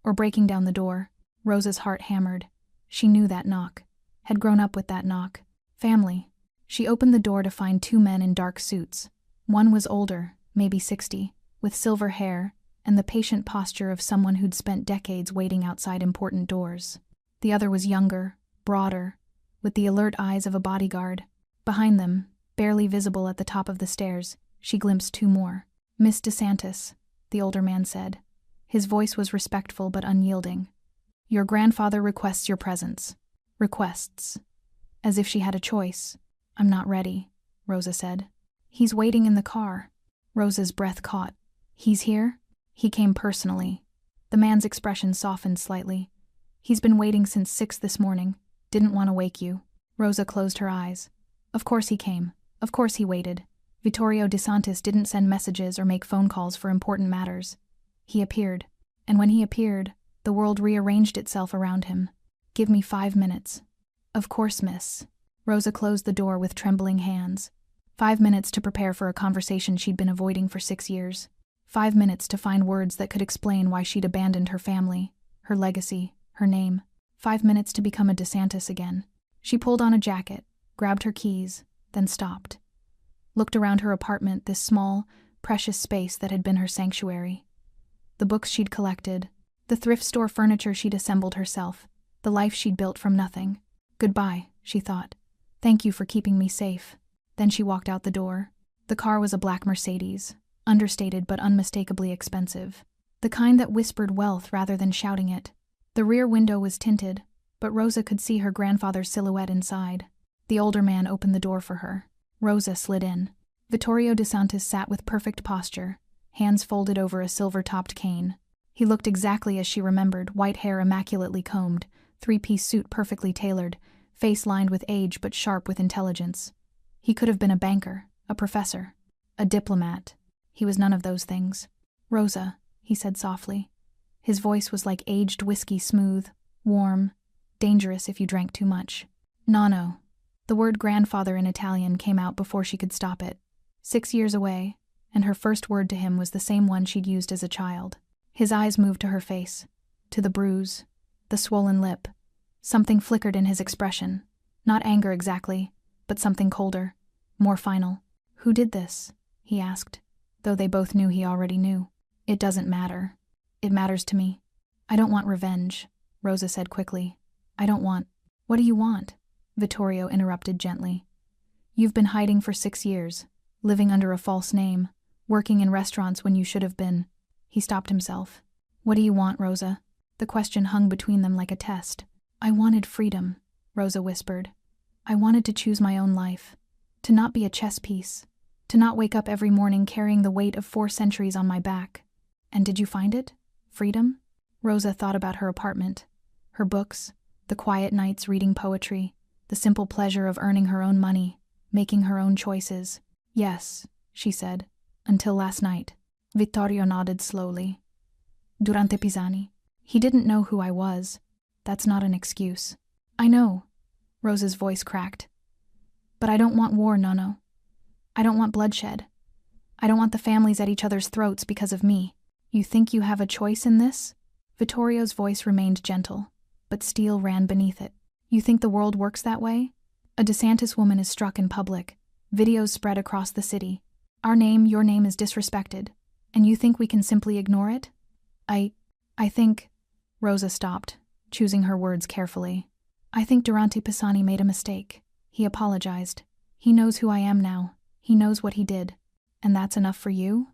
Or breaking down the door. Rosa's heart hammered. She knew that knock. Had grown up with that knock. Family. She opened the door to find 2 men in dark suits. One was older, maybe 60, with silver hair, and the patient posture of someone who'd spent decades waiting outside important doors. The other was younger, broader, with the alert eyes of a bodyguard. Behind them, barely visible at the top of the stairs, she glimpsed 2 more. "Miss DeSantis," the older man said. His voice was respectful but unyielding. "Your grandfather requests your presence." Requests. As if she had a choice. "I'm not ready," Rosa said. "He's waiting in the car." Rosa's breath caught. "He's here?" He came personally. The man's expression softened slightly. "He's been waiting since 6 this morning. Didn't want to wake you." Rosa closed her eyes. Of course he came. Of course he waited. Vittorio DeSantis didn't send messages or make phone calls for important matters. He appeared. And when he appeared, the world rearranged itself around him. "Give me 5 minutes." "Of course, miss." Rosa closed the door with trembling hands. 5 minutes to prepare for a conversation she'd been avoiding for 6 years. 5 minutes to find words that could explain why she'd abandoned her family, her legacy, her name. 5 minutes to become a DeSantis again. She pulled on a jacket, grabbed her keys, then stopped. Looked around her apartment, this small, precious space that had been her sanctuary. The books she'd collected, the thrift store furniture she'd assembled herself, the life she'd built from nothing. "Goodbye," she thought. "Thank you for keeping me safe." Then she walked out the door. The car was a black Mercedes, understated but unmistakably expensive. The kind that whispered wealth rather than shouting it. The rear window was tinted, but Rosa could see her grandfather's silhouette inside. The older man opened the door for her. Rosa slid in. Vittorio DeSantis sat with perfect posture, hands folded over a silver-topped cane. He looked exactly as she remembered, white hair immaculately combed, 3-piece suit perfectly tailored, face lined with age but sharp with intelligence. He could have been a banker, a professor, a diplomat. He was none of those things. "Rosa," he said softly. His voice was like aged whiskey, smooth, warm, dangerous if you drank too much. "Nonno." The word grandfather in Italian came out before she could stop it. 6 years away, and her first word to him was the same one she'd used as a child. His eyes moved to her face, to the bruise, the swollen lip. Something flickered in his expression. Not anger exactly, but something colder, more final. "Who did this?" he asked, though they both knew he already knew. "It doesn't matter. It matters to me." "I don't want revenge," Rosa said quickly. "I don't want—" "What do you want?" Vittorio interrupted gently. "You've been hiding for 6 years, living under a false name, working in restaurants when you should have been—" He stopped himself. "What do you want, Rosa?" The question hung between them like a test. "I wanted freedom," Rosa whispered. "I wanted to choose my own life, to not be a chess piece, to not wake up every morning carrying the weight of 4 centuries on my back." "And did you find it? Freedom?" Rosa thought about her apartment, her books, the quiet nights reading poetry, the simple pleasure of earning her own money, making her own choices. "Yes," she said, "until last night." Vittorio nodded slowly. "Durante Pisani. He didn't know who I was. That's not an excuse." I know, Rosa's voice cracked. But I don't want war, Nono. I don't want bloodshed. I don't want the families at each other's throats because of me. You think you have a choice in this? Vittorio's voice remained gentle, but steel ran beneath it. You think the world works that way? A DeSantis woman is struck in public. Videos spread across the city. Our name, your name is disrespected. And you think we can simply ignore it? I think... Rosa stopped, choosing her words carefully. I think Durante Pisani made a mistake. He apologized. He knows who I am now. He knows what he did. And that's enough for you?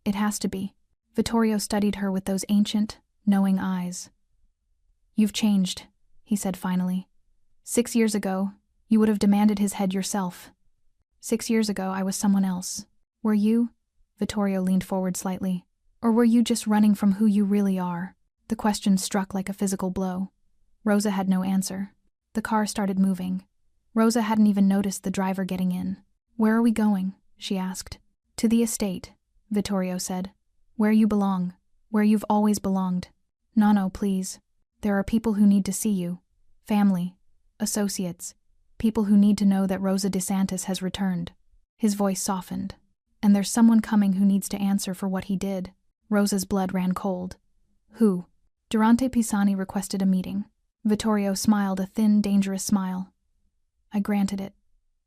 It has to be. Vittorio studied her with those ancient, knowing eyes. You've changed, he said finally. 6 years ago, you would have demanded his head yourself. 6 years ago, I was someone else. Were you? Vittorio leaned forward slightly. Or were you just running from who you really are? The question struck like a physical blow. Rosa had no answer. The car started moving. Rosa hadn't even noticed the driver getting in. Where are we going? She asked. To the estate, Vittorio said. Where you belong. Where you've always belonged. Nono, please. There are people who need to see you. Family. Associates. People who need to know that Rosa DeSantis has returned. His voice softened. And there's someone coming who needs to answer for what he did. Rosa's blood ran cold. Who? Durante Pisani requested a meeting. Vittorio smiled a thin, dangerous smile. I granted it.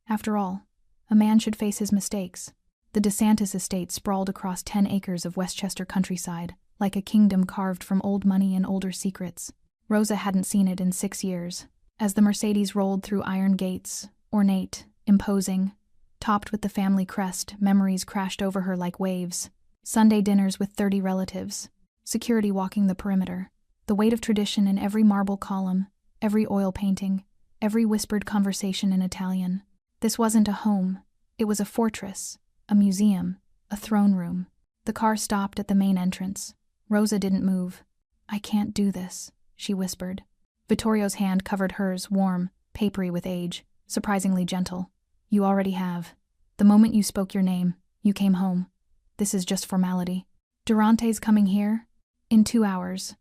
After all, a man should face his mistakes. The DeSantis estate sprawled across 10 acres of Westchester countryside, like a kingdom carved from old money and older secrets. Rosa hadn't seen it in 6 years. As the Mercedes rolled through iron gates, ornate, imposing, topped with the family crest, memories crashed over her like waves. Sunday dinners with 30 relatives. Security walking the perimeter. The weight of tradition in every marble column, every oil painting, every whispered conversation in Italian. This wasn't a home. It was a fortress, a museum, a throne room. The car stopped at the main entrance. Rosa didn't move. I can't do this, she whispered. Vittorio's hand covered hers, warm, papery with age, surprisingly gentle. You already have. The moment you spoke your name, you came home. This is just formality. Durante's coming here? In 2 hours.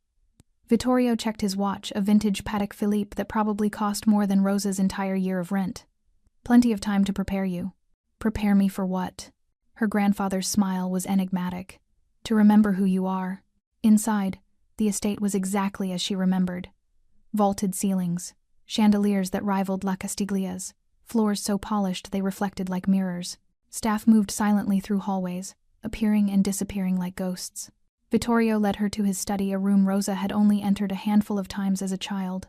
Vittorio checked his watch, a vintage Patek Philippe that probably cost more than Rosa's entire year of rent. Plenty of time to prepare you. Prepare me for what? Her grandfather's smile was enigmatic. To remember who you are. Inside, the estate was exactly as she remembered. Vaulted ceilings, chandeliers that rivaled La Castiglia's, floors so polished they reflected like mirrors. Staff moved silently through hallways, appearing and disappearing like ghosts. Vittorio led her to his study, a room Rosa had only entered a handful of times as a child.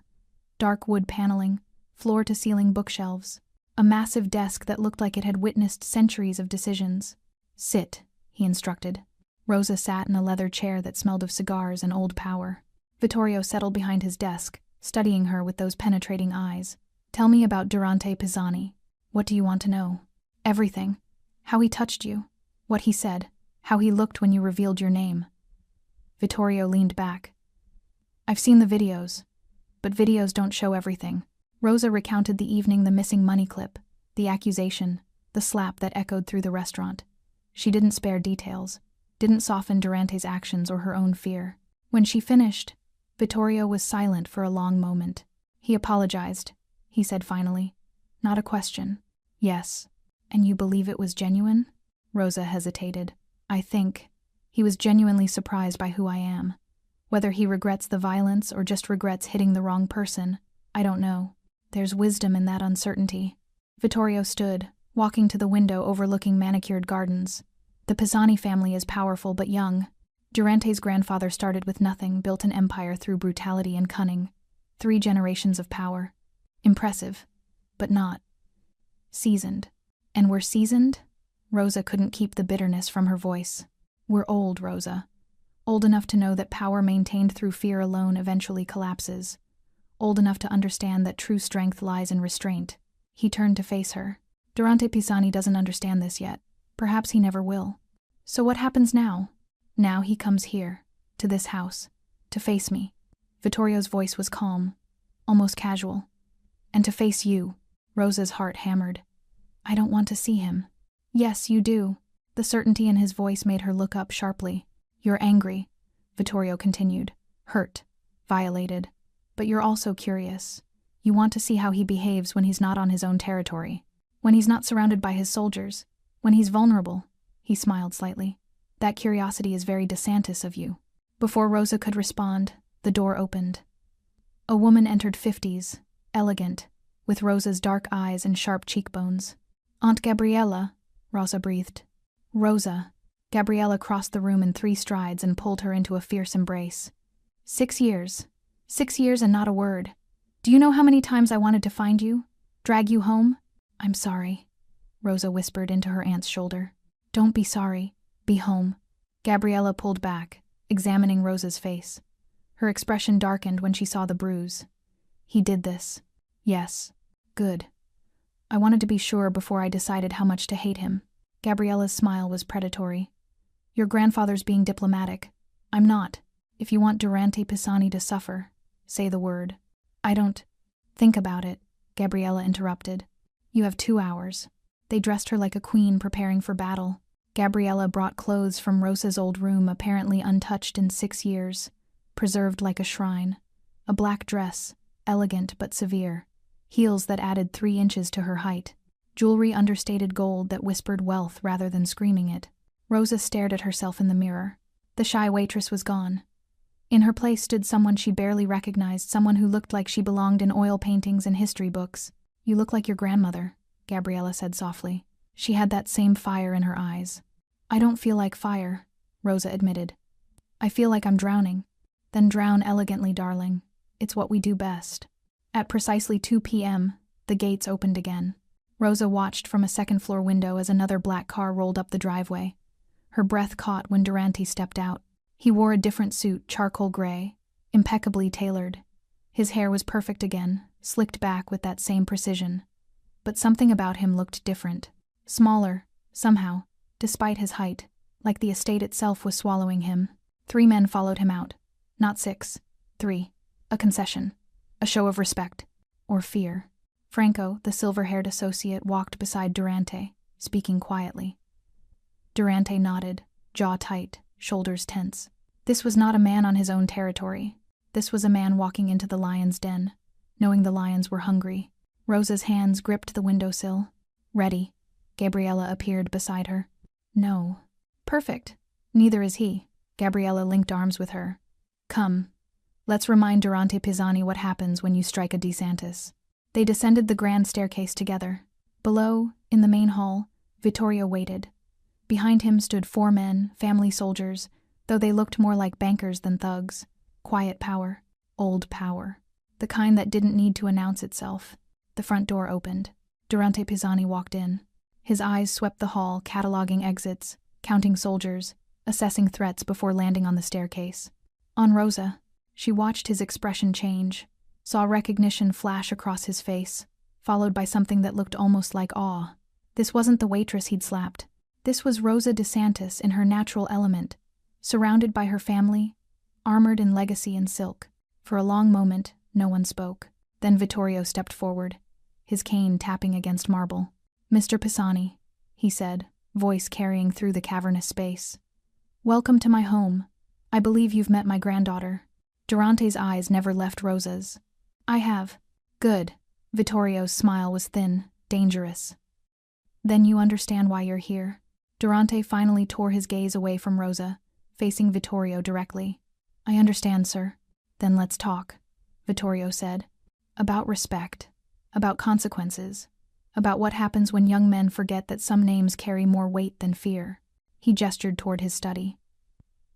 Dark wood paneling, floor-to-ceiling bookshelves, a massive desk that looked like it had witnessed centuries of decisions. Sit, he instructed. Rosa sat in a leather chair that smelled of cigars and old power. Vittorio settled behind his desk, studying her with those penetrating eyes. Tell me about Durante Pisani. What do you want to know? Everything. How he touched you. What he said. How he looked when you revealed your name. Vittorio leaned back. I've seen the videos, but videos don't show everything. Rosa recounted the evening, the missing money clip, the accusation, the slap that echoed through the restaurant. She didn't spare details, didn't soften Durante's actions or her own fear. When she finished, Vittorio was silent for a long moment. He apologized, he said finally. Not a question. Yes. And you believe it was genuine? Rosa hesitated. I think. He was genuinely surprised by who I am. Whether he regrets the violence or just regrets hitting the wrong person, I don't know. There's wisdom in that uncertainty. Vittorio stood, walking to the window overlooking manicured gardens. The Pisani family is powerful but young. Durante's grandfather started with nothing, built an empire through brutality and cunning. 3 generations of power. Impressive, but not seasoned. And we're seasoned? Rosa couldn't keep the bitterness from her voice. We're old, Rosa. Old enough to know that power maintained through fear alone eventually collapses. Old enough to understand that true strength lies in restraint. He turned to face her. Durante Pisani doesn't understand this yet. Perhaps he never will. So what happens now? Now he comes here, to this house, to face me. Vittorio's voice was calm, almost casual. And to face you. Rosa's heart hammered. I don't want to see him. Yes, you do. The certainty in his voice made her look up sharply. You're angry, Vittorio continued. Hurt. Violated. But you're also curious. You want to see how he behaves when he's not on his own territory. When he's not surrounded by his soldiers. When he's vulnerable." He smiled slightly. "That curiosity is very DeSantis of you." Before Rosa could respond, the door opened. A woman entered 50s, elegant, with Rosa's dark eyes and sharp cheekbones. "Aunt Gabriella," Rosa breathed. "Rosa." Gabriella crossed the room in 3 strides and pulled her into a fierce embrace. 6 years. 6 years and not a word. Do you know how many times I wanted to find you? Drag you home? "I'm sorry," Rosa whispered into her aunt's shoulder. "Don't be sorry. Be home." Gabriella pulled back, examining Rosa's face. Her expression darkened when she saw the bruise. "He did this." "Yes." "Good. I wanted to be sure before I decided how much to hate him." Gabriella's smile was predatory. "Your grandfather's being diplomatic. I'm not. If you want Durante Pisani to suffer, say the word." "I don't." "Think about it," Gabriella interrupted. "You have 2 hours." They dressed her like a queen preparing for battle. Gabriella brought clothes from Rosa's old room, apparently untouched in 6 years, preserved like a shrine. A black dress, elegant but severe. Heels that added 3 inches to her height. Jewelry understated gold that whispered wealth rather than screaming it. Rosa stared at herself in the mirror. The shy waitress was gone. In her place stood someone she barely recognized, someone who looked like she belonged in oil paintings and history books. "You look like your grandmother," Gabriella said softly. She had that same fire in her eyes. "I don't feel like fire," Rosa admitted. "I feel like I'm drowning." "Then drown elegantly, darling. It's what we do best." At precisely 2 p.m., the gates opened again. Rosa watched from a second-floor window as another black car rolled up the driveway. Her breath caught when Durante stepped out. He wore a different suit, charcoal gray, impeccably tailored. His hair was perfect again, slicked back with that same precision. But something about him looked different. Smaller, somehow, despite his height, like the estate itself was swallowing him. 3 men followed him out. Not 6. 3. A concession. A show of respect. Or fear. Franco, the silver-haired associate, walked beside Durante, speaking quietly. Durante nodded, jaw tight, shoulders tense. This was not a man on his own territory. This was a man walking into the lion's den, knowing the lions were hungry. Rosa's hands gripped the windowsill. "Ready." Gabriella appeared beside her. "No." "Perfect. Neither is he." Gabriella linked arms with her. "Come. Let's remind Durante Pisani what happens when you strike a DeSantis." They descended the grand staircase together. Below, in the main hall, Vittorio waited. Behind him stood 4 men, family soldiers, though they looked more like bankers than thugs. Quiet power. Old power. The kind that didn't need to announce itself. The front door opened. Durante Pisani walked in. His eyes swept the hall, cataloging exits, counting soldiers, assessing threats before landing on the staircase. On Rosa, she watched his expression change, saw recognition flash across his face, followed by something that looked almost like awe. This wasn't the waitress he'd slapped. This was Rosa DeSantis in her natural element, surrounded by her family, armored in legacy and silk. For a long moment, no one spoke. Then Vittorio stepped forward, his cane tapping against marble. "Mr. Pisani," he said, voice carrying through the cavernous space. "Welcome to my home. I believe you've met my granddaughter." Durante's eyes never left Rosa's. "I have." "Good." Vittorio's smile was thin, dangerous. "Then you understand why you're here." Durante finally tore his gaze away from Rosa, facing Vittorio directly. "I understand, sir." "Then let's talk," Vittorio said. "About respect. About consequences. About what happens when young men forget that some names carry more weight than fear." He gestured toward his study.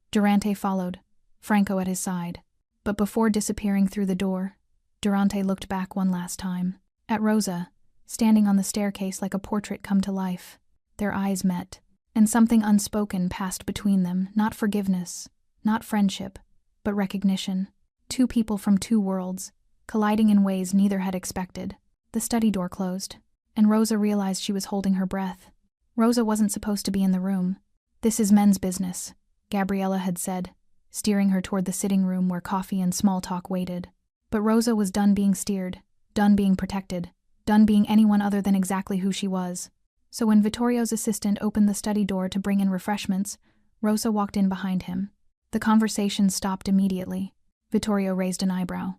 Durante followed, Franco at his side. But before disappearing through the door, Durante looked back one last time. At Rosa, standing on the staircase like a portrait come to life. Their eyes met, and something unspoken passed between them, not forgiveness, not friendship, but recognition. 2 people from 2 worlds, colliding in ways neither had expected. The study door closed, and Rosa realized she was holding her breath. Rosa wasn't supposed to be in the room. "This is men's business," Gabriella had said, steering her toward the sitting room where coffee and small talk waited. But Rosa was done being steered, done being protected, done being anyone other than exactly who she was. So when Vittorio's assistant opened the study door to bring in refreshments, Rosa walked in behind him. The conversation stopped immediately. Vittorio raised an eyebrow.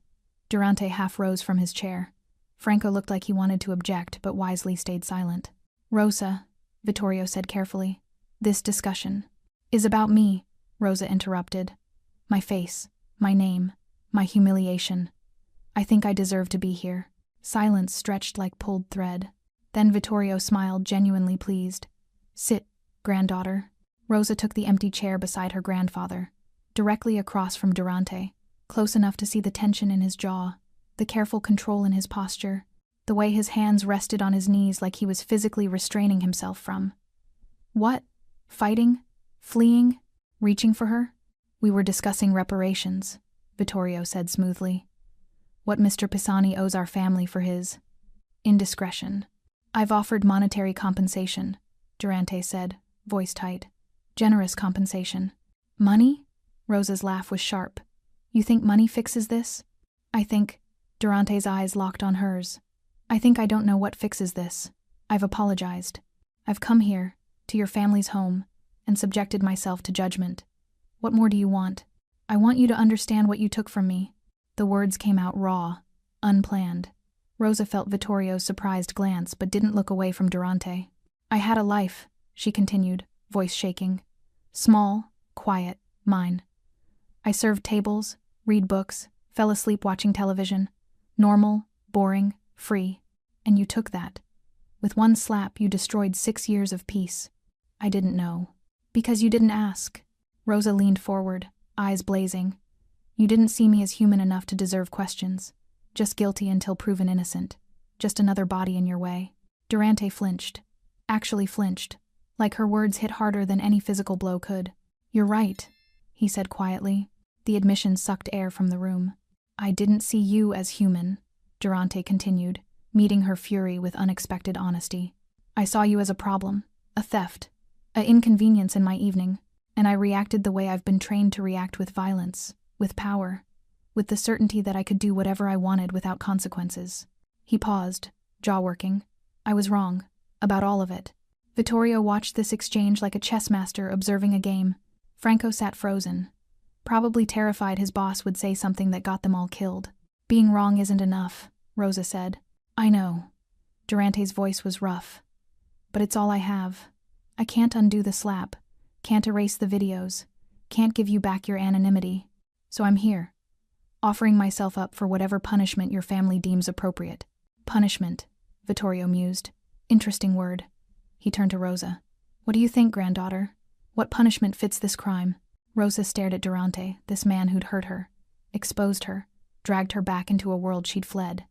Durante half rose from his chair. Franco looked like he wanted to object, but wisely stayed silent. Rosa, Vittorio said carefully, this discussion is about me, Rosa interrupted. My face, my name, my humiliation. I think I deserve to be here. Silence stretched like pulled thread. Then Vittorio smiled, genuinely pleased. Sit, granddaughter. Rosa took the empty chair beside her grandfather, directly across from Durante, close enough to see the tension in his jaw, the careful control in his posture, the way his hands rested on his knees like he was physically restraining himself from. What? Fighting? Fleeing? Reaching for her? We were discussing reparations, Vittorio said smoothly. What Mr. Pisani owes our family for his indiscretion. I've offered monetary compensation, Durante said, voice tight. Generous compensation. Money? Rosa's laugh was sharp. You think money fixes this? I think, Durante's eyes locked on hers. I think I don't know what fixes this. I've apologized. I've come here, to your family's home, and subjected myself to judgment. What more do you want? I want you to understand what you took from me. The words came out raw, unplanned. Rosa felt Vittorio's surprised glance but didn't look away from Durante. I had a life, she continued, voice shaking. Small, quiet, mine. I served tables, read books, fell asleep watching television. Normal, boring, free. And you took that. With one slap, you destroyed 6 years of peace. I didn't know. Because you didn't ask. Rosa leaned forward, eyes blazing. You didn't see me as human enough to deserve questions. Just guilty until proven innocent. Just another body in your way. Durante flinched. Actually flinched. Like her words hit harder than any physical blow could. You're right, he said quietly. The admission sucked air from the room. I didn't see you as human, Durante continued, meeting her fury with unexpected honesty. I saw you as a problem, a theft, an inconvenience in my evening, and I reacted the way I've been trained to react, with violence, with power, with the certainty that I could do whatever I wanted without consequences. He paused, jaw working. I was wrong, about all of it. Vittorio watched this exchange like a chess master observing a game. Franco sat frozen, probably terrified his boss would say something that got them all killed. Being wrong isn't enough, Rosa said. I know. Durante's voice was rough. But it's all I have. I can't undo the slap, can't erase the videos, can't give you back your anonymity. So I'm here, offering myself up for whatever punishment your family deems appropriate. Punishment, Vittorio mused. Interesting word. He turned to Rosa. What do you think, granddaughter? What punishment fits this crime? Rosa stared at Durante, this man who'd hurt her, exposed her, dragged her back into a world she'd fled.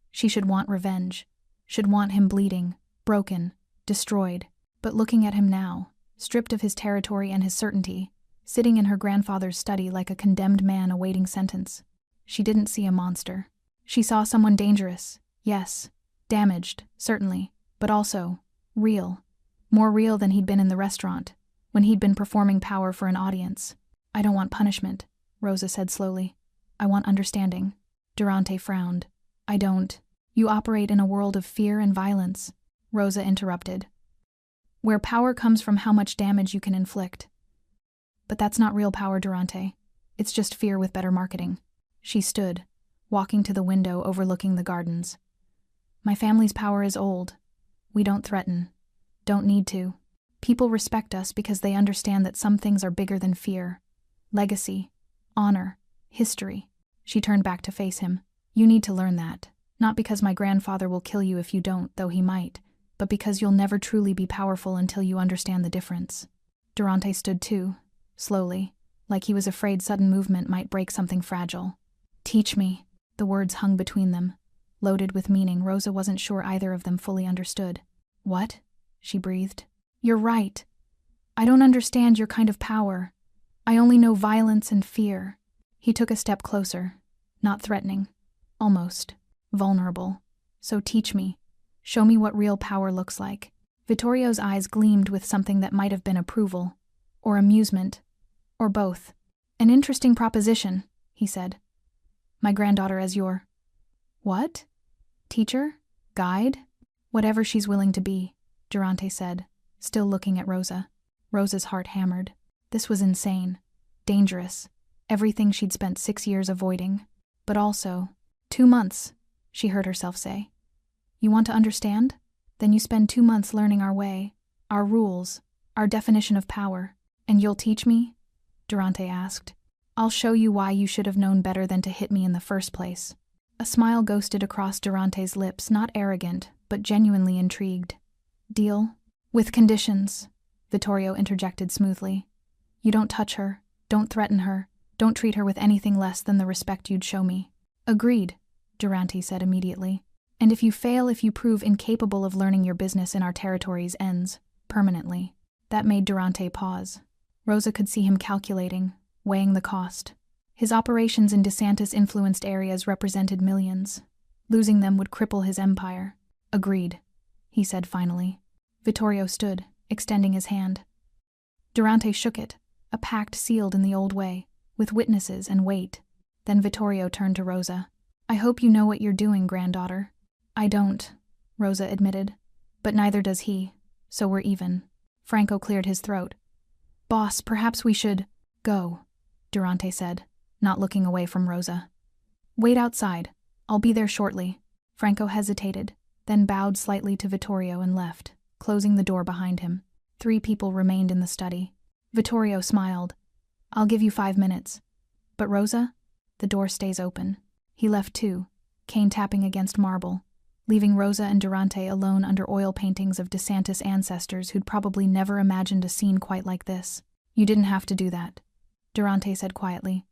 She should want revenge, should want him bleeding, broken, destroyed. But looking at him now, stripped of his territory and his certainty, sitting in her grandfather's study like a condemned man awaiting sentence, she didn't see a monster. She saw someone dangerous, yes, damaged, certainly, but also real. More real than he'd been in the restaurant, when he'd been performing power for an audience. I don't want punishment, Rosa said slowly. I want understanding. Durante frowned. I don't. You operate in a world of fear and violence, Rosa interrupted, where power comes from how much damage you can inflict. But that's not real power, Durante. It's just fear with better marketing. She stood, walking to the window overlooking the gardens. My family's power is old. We don't threaten. Don't need to. People respect us because they understand that some things are bigger than fear. Legacy, honor, history. She turned back to face him. You need to learn that. Not because my grandfather will kill you if you don't, though he might, but because you'll never truly be powerful until you understand the difference. Durante stood too, slowly, like he was afraid sudden movement might break something fragile. Teach me. The words hung between them, loaded with meaning Rosa wasn't sure either of them fully understood. What? She breathed. You're right. I don't understand your kind of power. I only know violence and fear. He took a step closer, not threatening, almost vulnerable. So teach me. Show me what real power looks like. Vittorio's eyes gleamed with something that might have been approval, or amusement, or both. An interesting proposition, he said. My granddaughter as your... What? Teacher? Guide? Whatever she's willing to be, Durante said, still looking at Rosa. Rosa's heart hammered. This was insane. Dangerous. Everything she'd spent 6 years avoiding. But also, 2 months, she heard herself say. You want to understand? Then you spend 2 months learning our way, our rules, our definition of power. And you'll teach me? Durante asked. I'll show you why you should have known better than to hit me in the first place. A smile ghosted across Durante's lips, not arrogant, but genuinely intrigued. Deal? With conditions, Vittorio interjected smoothly. You don't touch her, don't threaten her, don't treat her with anything less than the respect you'd show me. Agreed, Durante said immediately. And if you fail, if you prove incapable of learning your business in our territories, ends, permanently. That made Durante pause. Rosa could see him calculating, weighing the cost. His operations in DeSantis-influenced areas represented millions. Losing them would cripple his empire. Agreed, he said finally. Vittorio stood, extending his hand. Durante shook it, a pact sealed in the old way, with witnesses and weight. Then Vittorio turned to Rosa. I hope you know what you're doing, granddaughter. I don't, Rosa admitted. But neither does he, so we're even. Franco cleared his throat. Boss, perhaps we should go, Durante said, not looking away from Rosa. Wait outside. I'll be there shortly. Franco hesitated, then bowed slightly to Vittorio and left, closing the door behind him. 3 people remained in the study. Vittorio smiled. I'll give you 5 minutes. But Rosa? The door stays open. He left too, cane tapping against marble, leaving Rosa and Durante alone under oil paintings of DeSantis ancestors who'd probably never imagined a scene quite like this. You didn't have to do that, Durante said quietly.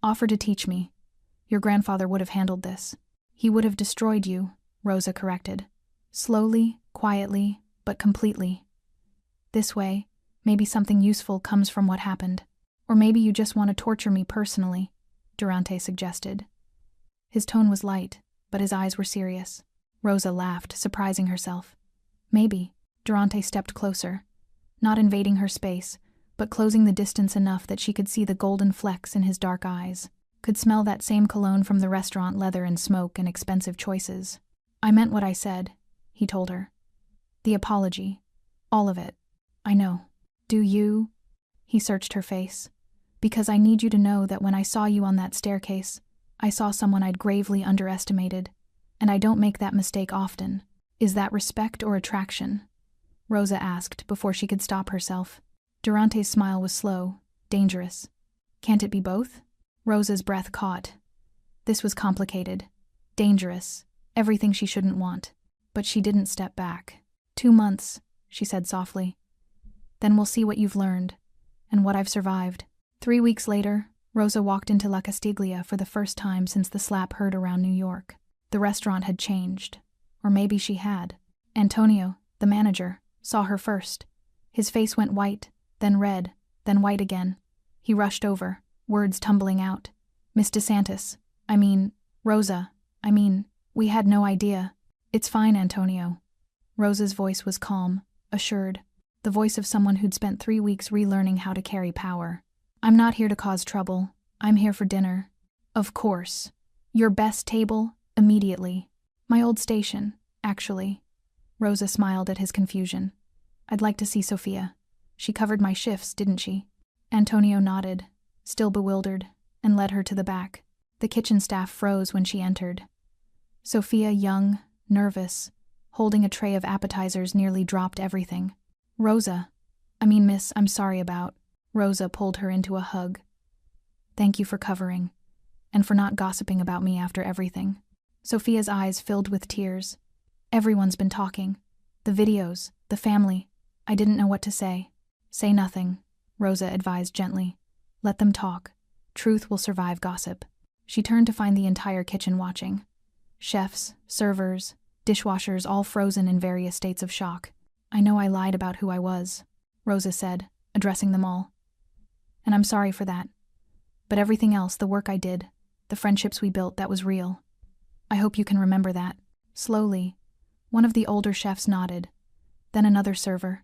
Offer to teach me. Your grandfather would have handled this. He would have destroyed you, Rosa corrected. Slowly, quietly, but completely. This way, maybe something useful comes from what happened. Or maybe you just want to torture me personally, Durante suggested. His tone was light, but his eyes were serious. Rosa laughed, surprising herself. Maybe. Durante stepped closer, not invading her space, but closing the distance enough that she could see the golden flecks in his dark eyes, could smell that same cologne from the restaurant, leather and smoke and expensive choices. I meant what I said, he told her. The apology. All of it. I know. Do you? He searched her face. Because I need you to know that when I saw you on that staircase, I saw someone I'd gravely underestimated, and I don't make that mistake often. Is that respect or attraction? Rosa asked before she could stop herself. Durante's smile was slow, dangerous. Can't it be both? Rosa's breath caught. This was complicated, dangerous, everything she shouldn't want. But she didn't step back. 2 months, she said softly. Then we'll see what you've learned, and what I've survived. 3 weeks later, Rosa walked into La Castiglia for the first time since the slap heard around New York. The restaurant had changed. Or maybe she had. Antonio, the manager, saw her first. His face went white, then red, then white again. He rushed over, words tumbling out. Miss DeSantis, Rosa, we had no idea. It's fine, Antonio. Rosa's voice was calm, assured, the voice of someone who'd spent 3 weeks relearning how to carry power. I'm not here to cause trouble. I'm here for dinner. Of course. Your best table, immediately. My old station, actually. Rosa smiled at his confusion. I'd like to see Sophia. She covered my shifts, didn't she? Antonio nodded, still bewildered, and led her to the back. The kitchen staff froze when she entered. Sophia, young, nervous, holding a tray of appetizers, nearly dropped everything. Miss, I'm sorry about. Rosa pulled her into a hug. Thank you for covering, and for not gossiping about me after everything. Sophia's eyes filled with tears. Everyone's been talking. The videos, the family. I didn't know what to say. Say nothing, Rosa advised gently. Let them talk. Truth will survive gossip. She turned to find the entire kitchen watching. Chefs, servers, dishwashers, all frozen in various states of shock. I know I lied about who I was, Rosa said, addressing them all. And I'm sorry for that. But everything else, the work I did, the friendships we built, that was real. I hope you can remember that. Slowly, one of the older chefs nodded, then another server.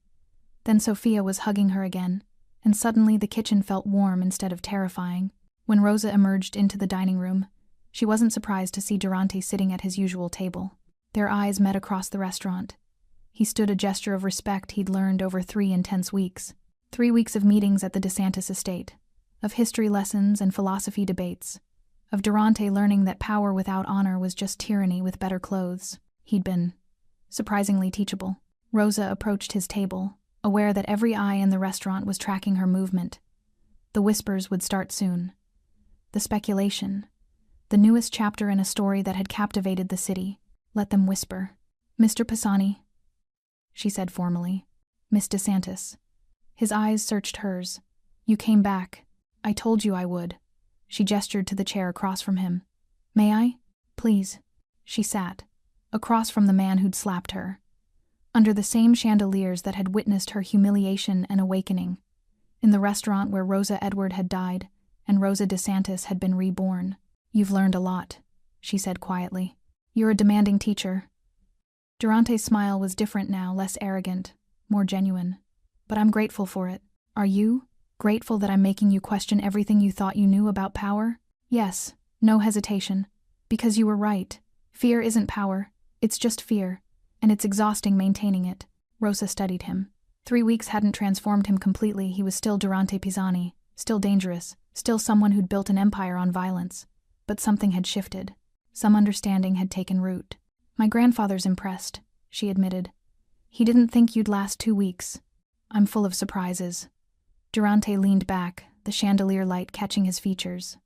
Then Sophia was hugging her again, and suddenly the kitchen felt warm instead of terrifying. When Rosa emerged into the dining room, she wasn't surprised to see Durante sitting at his usual table. Their eyes met across the restaurant. He stood, a gesture of respect he'd learned over 3 intense weeks. 3 weeks of meetings at the DeSantis estate, of history lessons and philosophy debates, of Durante learning that power without honor was just tyranny with better clothes. He'd been surprisingly teachable. Rosa approached his table, aware that every eye in the restaurant was tracking her movement. The whispers would start soon. The speculation. The newest chapter in a story that had captivated the city. Let them whisper. "Mr. Pisani," she said formally. "Miss DeSantis." His eyes searched hers. "You came back. I told you I would." She gestured to the chair across from him. "May I?" "Please." She sat, across from the man who'd slapped her, under the same chandeliers that had witnessed her humiliation and awakening, in the restaurant where Rosa Edward had died and Rosa DeSantis had been reborn. "You've learned a lot," she said quietly. "You're a demanding teacher." Durante's smile was different now, less arrogant, more genuine. "But I'm grateful for it. Are you? Grateful that I'm making you question everything you thought you knew about power?" "Yes, no hesitation. Because you were right. Fear isn't power. It's just fear. And it's exhausting maintaining it." Rosa studied him. 3 weeks hadn't transformed him completely. He was still Durante Pisani, still dangerous, still someone who'd built an empire on violence. But something had shifted. Some understanding had taken root. "My grandfather's impressed," she admitted. "He didn't think you'd last 2 weeks. I'm full of surprises." Durante leaned back, the chandelier light catching his features.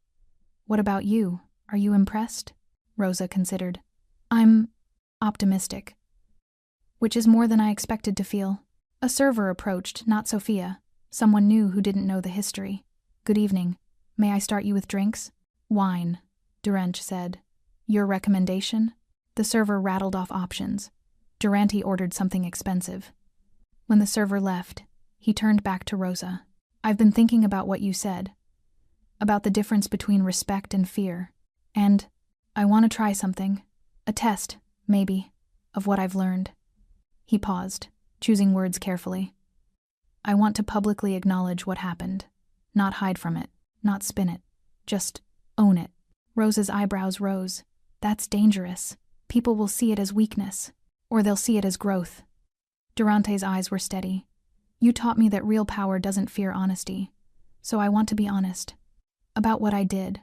"What about you? Are you impressed?" Rosa considered. "I'm optimistic. Which is more than I expected to feel." A server approached, not Sophia, someone new who didn't know the history. "Good evening. May I start you with drinks?" "Wine," Durante said. "Your recommendation?" The server rattled off options. Durante ordered something expensive. When the server left, he turned back to Rosa. "I've been thinking about what you said. About the difference between respect and fear. And I want to try something. A test, maybe, of what I've learned." He paused, choosing words carefully. "I want to publicly acknowledge what happened. Not hide from it, not spin it. Just own it." Rosa's eyebrows rose. "That's dangerous. People will see it as weakness. Or they'll see it as growth." Durante's eyes were steady. "You taught me that real power doesn't fear honesty. So I want to be honest. About what I did.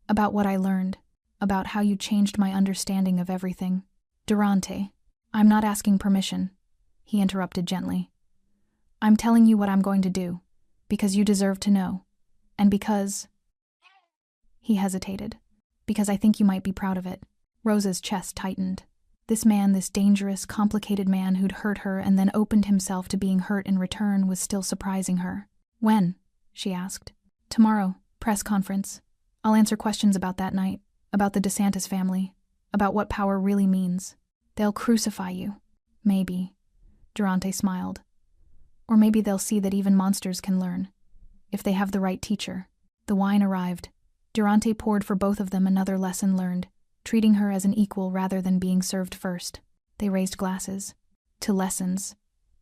About what I learned. About how you changed my understanding of everything." "Durante, I'm not asking permission," he interrupted gently. "I'm telling you what I'm going to do. Because you deserve to know. And because..." He hesitated. "Because I think you might be proud of it." Rosa's chest tightened. This man, this dangerous, complicated man who'd hurt her and then opened himself to being hurt in return, was still surprising her. "When?" she asked. "Tomorrow, press conference. I'll answer questions about that night, about the DeSantis family, about what power really means. They'll crucify you. Maybe." Durante smiled. "Or maybe they'll see that even monsters can learn. If they have the right teacher." The wine arrived. Durante poured for both of them another lesson learned, treating her as an equal rather than being served first. They raised glasses. "To lessons,"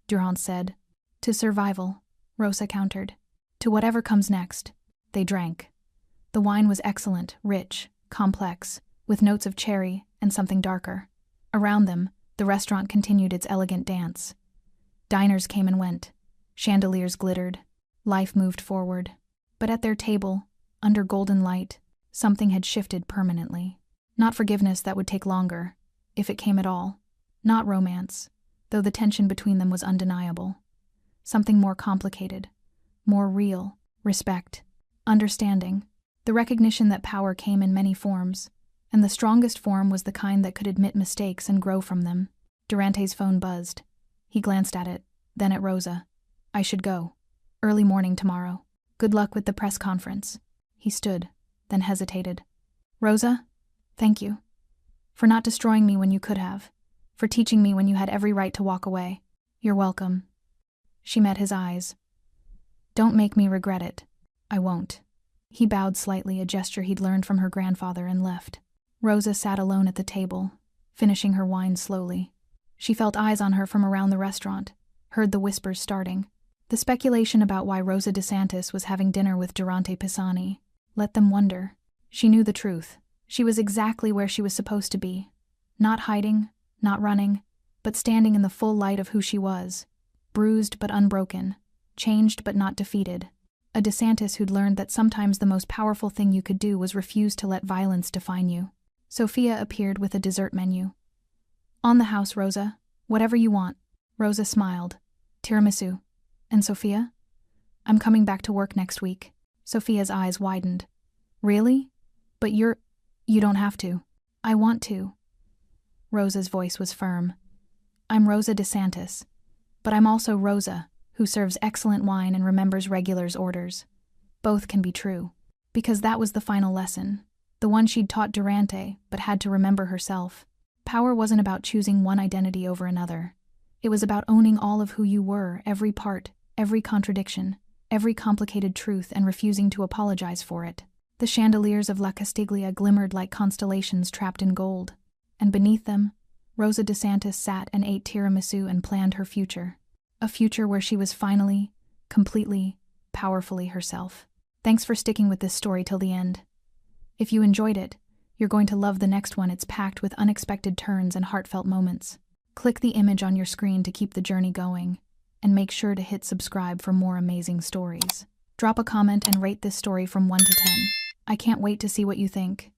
Durant said. "To survival," Rosa countered. "To whatever comes next." They drank. The wine was excellent, rich, complex, with notes of cherry and something darker. Around them, the restaurant continued its elegant dance. Diners came and went. Chandeliers glittered. Life moved forward. But at their table, under golden light, something had shifted permanently. Not forgiveness that would take longer, if it came at all. Not romance, though the tension between them was undeniable. Something more complicated, more real, respect, understanding, the recognition that power came in many forms, and the strongest form was the kind that could admit mistakes and grow from them. Durante's phone buzzed. He glanced at it, then at Rosa. "I should go. Early morning tomorrow. Good luck with the press conference." He stood, then hesitated. "Rosa? Thank you. For not destroying me when you could have. For teaching me when you had every right to walk away. You're welcome." She met his eyes. "Don't make me regret it." "I won't." He bowed slightly, a gesture he'd learned from her grandfather, and left. Rosa sat alone at the table, finishing her wine slowly. She felt eyes on her from around the restaurant, heard the whispers starting. The speculation about why Rosa DeSantis was having dinner with Durante Pisani let them wonder. She knew the truth. She was exactly where she was supposed to be. Not hiding, not running, but standing in the full light of who she was. Bruised but unbroken. Changed but not defeated. A DeSantis who'd learned that sometimes the most powerful thing you could do was refuse to let violence define you. Sophia appeared with a dessert menu. On the house, Rosa. Whatever you want. Rosa smiled. Tiramisu. And Sophia? I'm coming back to work next week. Sophia's eyes widened. Really? But you don't have to. I want to. Rosa's voice was firm. I'm Rosa DeSantis. But I'm also Rosa, who serves excellent wine and remembers regulars' orders. Both can be true. Because that was the final lesson. The one she'd taught Durante, but had to remember herself. Power wasn't about choosing one identity over another. It was about owning all of who you were, every part, every contradiction, every complicated truth, and refusing to apologize for it. The chandeliers of La Castiglia glimmered like constellations trapped in gold. And beneath them, Rosa DeSantis sat and ate tiramisu and planned her future. A future where she was finally, completely, powerfully herself. Thanks for sticking with this story till the end. If you enjoyed it, you're going to love the next one. It's packed with unexpected turns and heartfelt moments. Click the image on your screen to keep the journey going, and make sure to hit subscribe for more amazing stories. Drop a comment and rate this story from 1 to 10. I can't wait to see what you think.